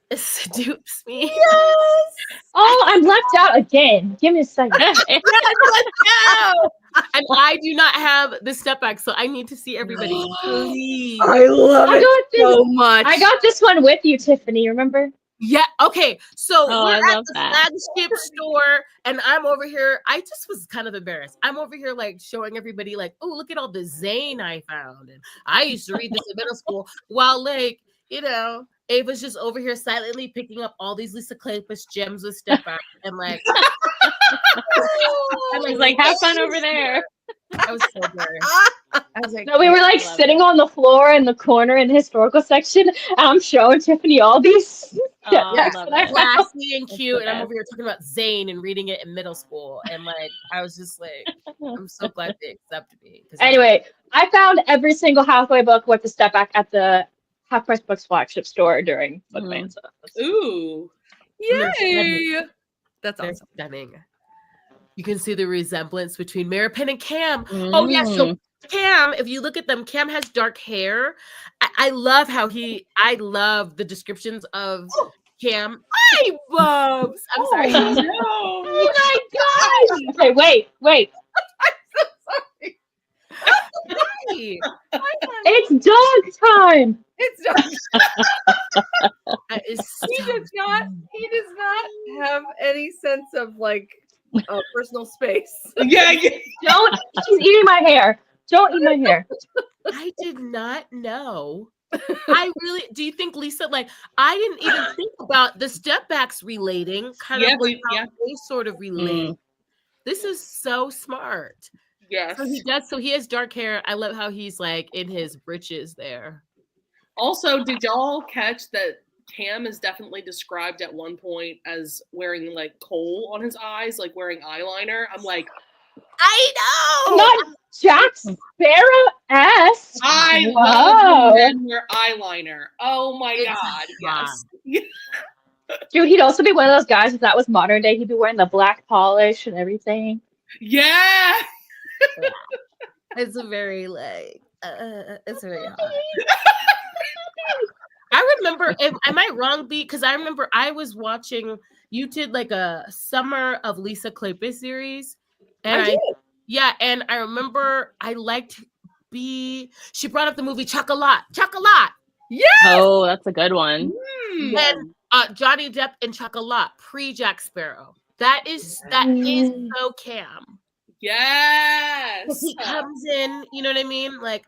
is Seduce Me. Yes. Oh, I'm left out again. Give me a second. Yes, let's go. And I do not have the step back, so I need to see everybody. Please. I love it so much. I got this one with you, Tiffany. Remember? Yeah. Okay. So we're I at love the that. flagship store, and I'm over here. I just was kind of embarrassed. I'm over here like showing everybody, like, oh, look at all the Zane I found, and I used to read this in middle school. While like, Ava's just over here silently picking up all these Lisa Kleypas gems with step back, and like, She's like, have fun over there. I was so embarrassed. I was like, No, we were like sitting on the floor in the corner in the historical section, and I'm showing Tiffany all these. I love it. classy and cute, and I'm over here talking about Zane and reading it in middle school, and like, I was just like, I'm so glad they accepted me. Anyway, I found every single Hathaway book with the step back at the Half Price Books flagship store during Bookman stuff. Ooh. Yay! That's They're awesome. stunning. You can see the resemblance between Maripin and Cam. Oh yeah, so Cam, if you look at them, Cam has dark hair. I love I love the descriptions of Cam. Hi, Bubs. I'm sorry. No. Oh my gosh! Okay, wait. Hi. It's dog time. It's not. That is He so does not have any sense of like personal space. Yeah. Don't. She's eating my hair. Don't eat my hair. I did not know. Do you think, Lisa, like, I didn't even think about the step backs relating, kind of like how they sort of relate. This is so smart. Yes. So he has dark hair. I love how he's like in his breeches there. Also, did y'all catch that Cam is definitely described at one point as wearing like kohl on his eyes, like wearing eyeliner? I'm like, I know. Jack Sparrow-esque. I Wow. love when men wear eyeliner. Oh my It's god, yes. Dude, he'd also be one of those guys, if that was modern day, he'd be wearing the black polish and everything. Yeah. It's a very like it's very hot. I remember, am I wrong, B? Because I remember I was watching, you did like a Summer of Lisa Kleypas series. And I did. and I remember I liked B. She brought up the movie Chocolat. Chocolat. Yes. Oh, that's a good one. And Johnny Depp in Chocolat, pre-Jack Sparrow. That is so Cam. Yes. He comes in, you know what I mean? Like,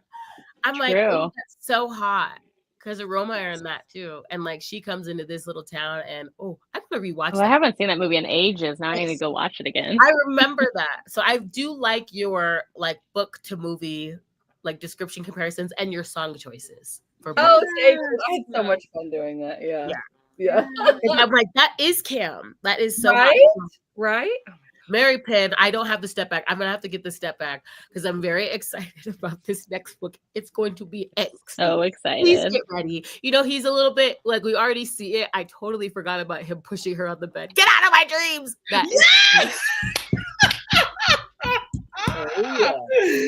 I'm like, True. oh, that's so hot. Because Aroma are in that too. And like she comes into this little town and I'm gonna rewatch Oh, that. I haven't seen that movie in ages. Now I need to go watch it again. I remember that. So I do like your like book to movie like description comparisons and your song choices for Oh, books. thank you. I had so much fun doing that. Yeah. Yeah. I'm like, that is Cam. That is so Right? hot. Right? Mary Penn, I don't have the step back. I'm gonna have to get the step back because I'm very excited about this next book. It's going to be angst. So Please excited. get ready. You know, he's a little bit like we already see it. I totally forgot about him pushing her on the bed. Get out of my dreams. That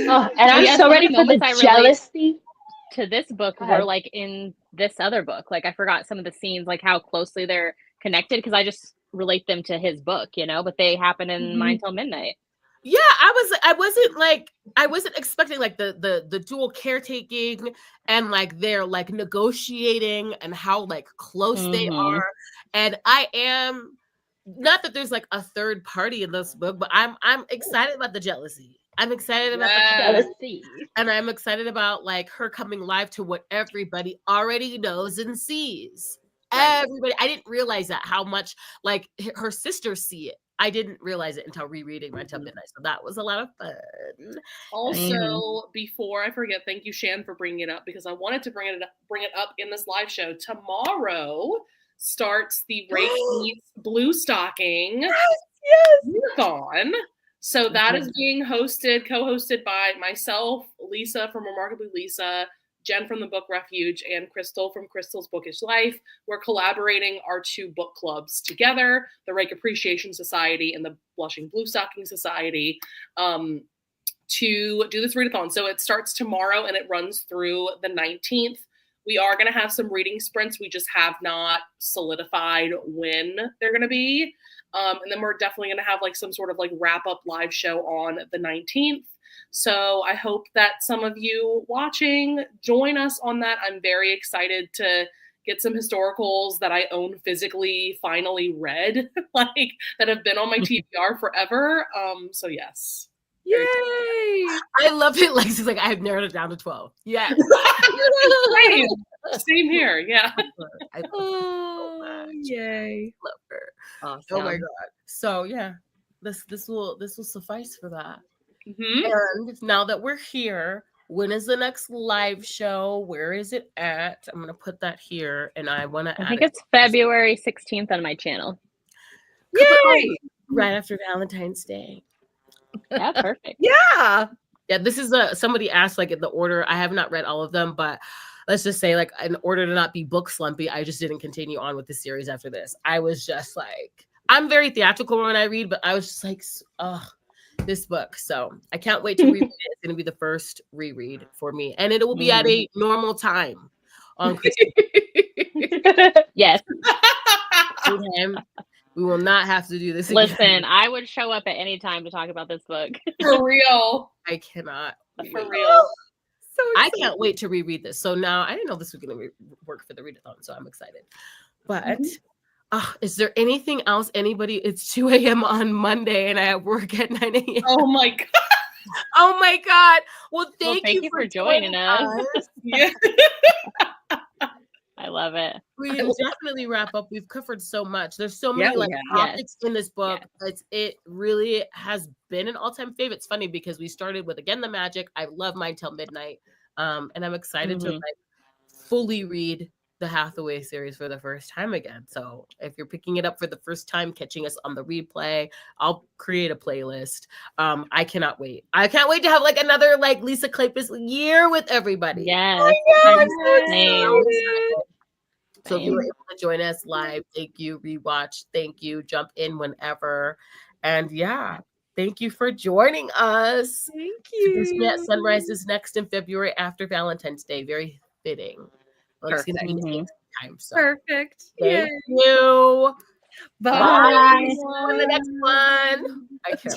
Oh, and I'm Yes, so one of ready the for the moments I relate jealousy. To this book Go ahead. were like in this other book. Like I forgot some of the scenes, like how closely they're connected because I just relate them to his book, you know, but they happen in Mine Till Midnight. Yeah, I wasn't expecting like the dual caretaking and like they're like negotiating and how like close they are. And I am not that there's like a third party in this book, but I'm excited about the jealousy. I'm excited about the Jealousy. and I'm excited about like her coming live to what everybody already knows and sees. Right. Everybody, I didn't realize that how much like her sisters see it. I didn't realize it until rereading Mine Till Midnight. So that was a lot of fun. Also, before I forget, thank you, Shan, for bringing it up because I wanted to bring it up in this live show. Tomorrow starts the Rake Meets Blue Stocking readathon. So that is being co-hosted by myself, Lisa from Remarkably Lisa, Jen from the Book Refuge, and Crystal from Crystal's Bookish Life. We're collaborating our two book clubs together, the Rake Appreciation Society and the Blushing Blue Stocking Society, to do this readathon. So it starts tomorrow and it runs through the 19th. We are going to have some reading sprints. We just have not solidified when they're going to be. And then we're definitely going to have like some sort of like wrap up live show on the 19th. So I hope that some of you watching join us on that. I'm very excited to get some historicals that I own physically finally read, like that have been on my TBR forever. So yes. Yay! I love it. Like she's like, I have narrowed it down to 12. Yeah. Same here. Yeah. I love her. Oh, yay. Love her. Awesome. Oh my god. So yeah, this will suffice for that. Mm-hmm. And now that we're here, when is the next live show? Where is it at? I'm gonna put that here, and I want to. I think it's February 16th on my channel. Yay! Right after Valentine's Day. Yeah, perfect. Yeah. Yeah, this is somebody asked like in the order. I have not read all of them, but let's just say like in order to not be book slumpy, I just didn't continue on with the series after this. I was just like, I'm very theatrical when I read, but I was just like, this book. So I can't wait to reread it. It's going to be the first reread for me, and it will be at a normal time on Christmas. Yes. Okay? We will not have to do this again. Listen, I would show up at any time to talk about this book. For real. I cannot. For wait. real. So I can't wait to reread this. So now I didn't know this was going to work for the readathon, so I'm excited. But is there anything else? Anybody? It's 2 a.m. on Monday, and I have work at 9 a.m. Oh my god. Oh my god! Well, thank you for joining us. Yeah. I love it. We can definitely wrap up. We've covered so much. There's so many Yeah, topics in this book. It really has been an all-time favorite. It's funny because we started with Again the Magic. I love Mine Till Midnight, and I'm excited to like fully read the Hathaway series for the first time again. So if you're picking it up for the first time, catching us on the replay, I'll create a playlist. I cannot wait. I can't wait to have like another like Lisa Kleypas year with everybody. Yes. I'm so Same. excited. So if you were Same. able to join us live, thank you. Rewatch, thank you. Jump in whenever. And yeah, thank you for joining us. Thank Tradition at you. Sunrise is next in February after Valentine's Day. Very fitting. Well, it's going to be Perfect. the 8th time. So Perfect. thank Yay. you. Bye. Bye. See you on the next one. I can't wait.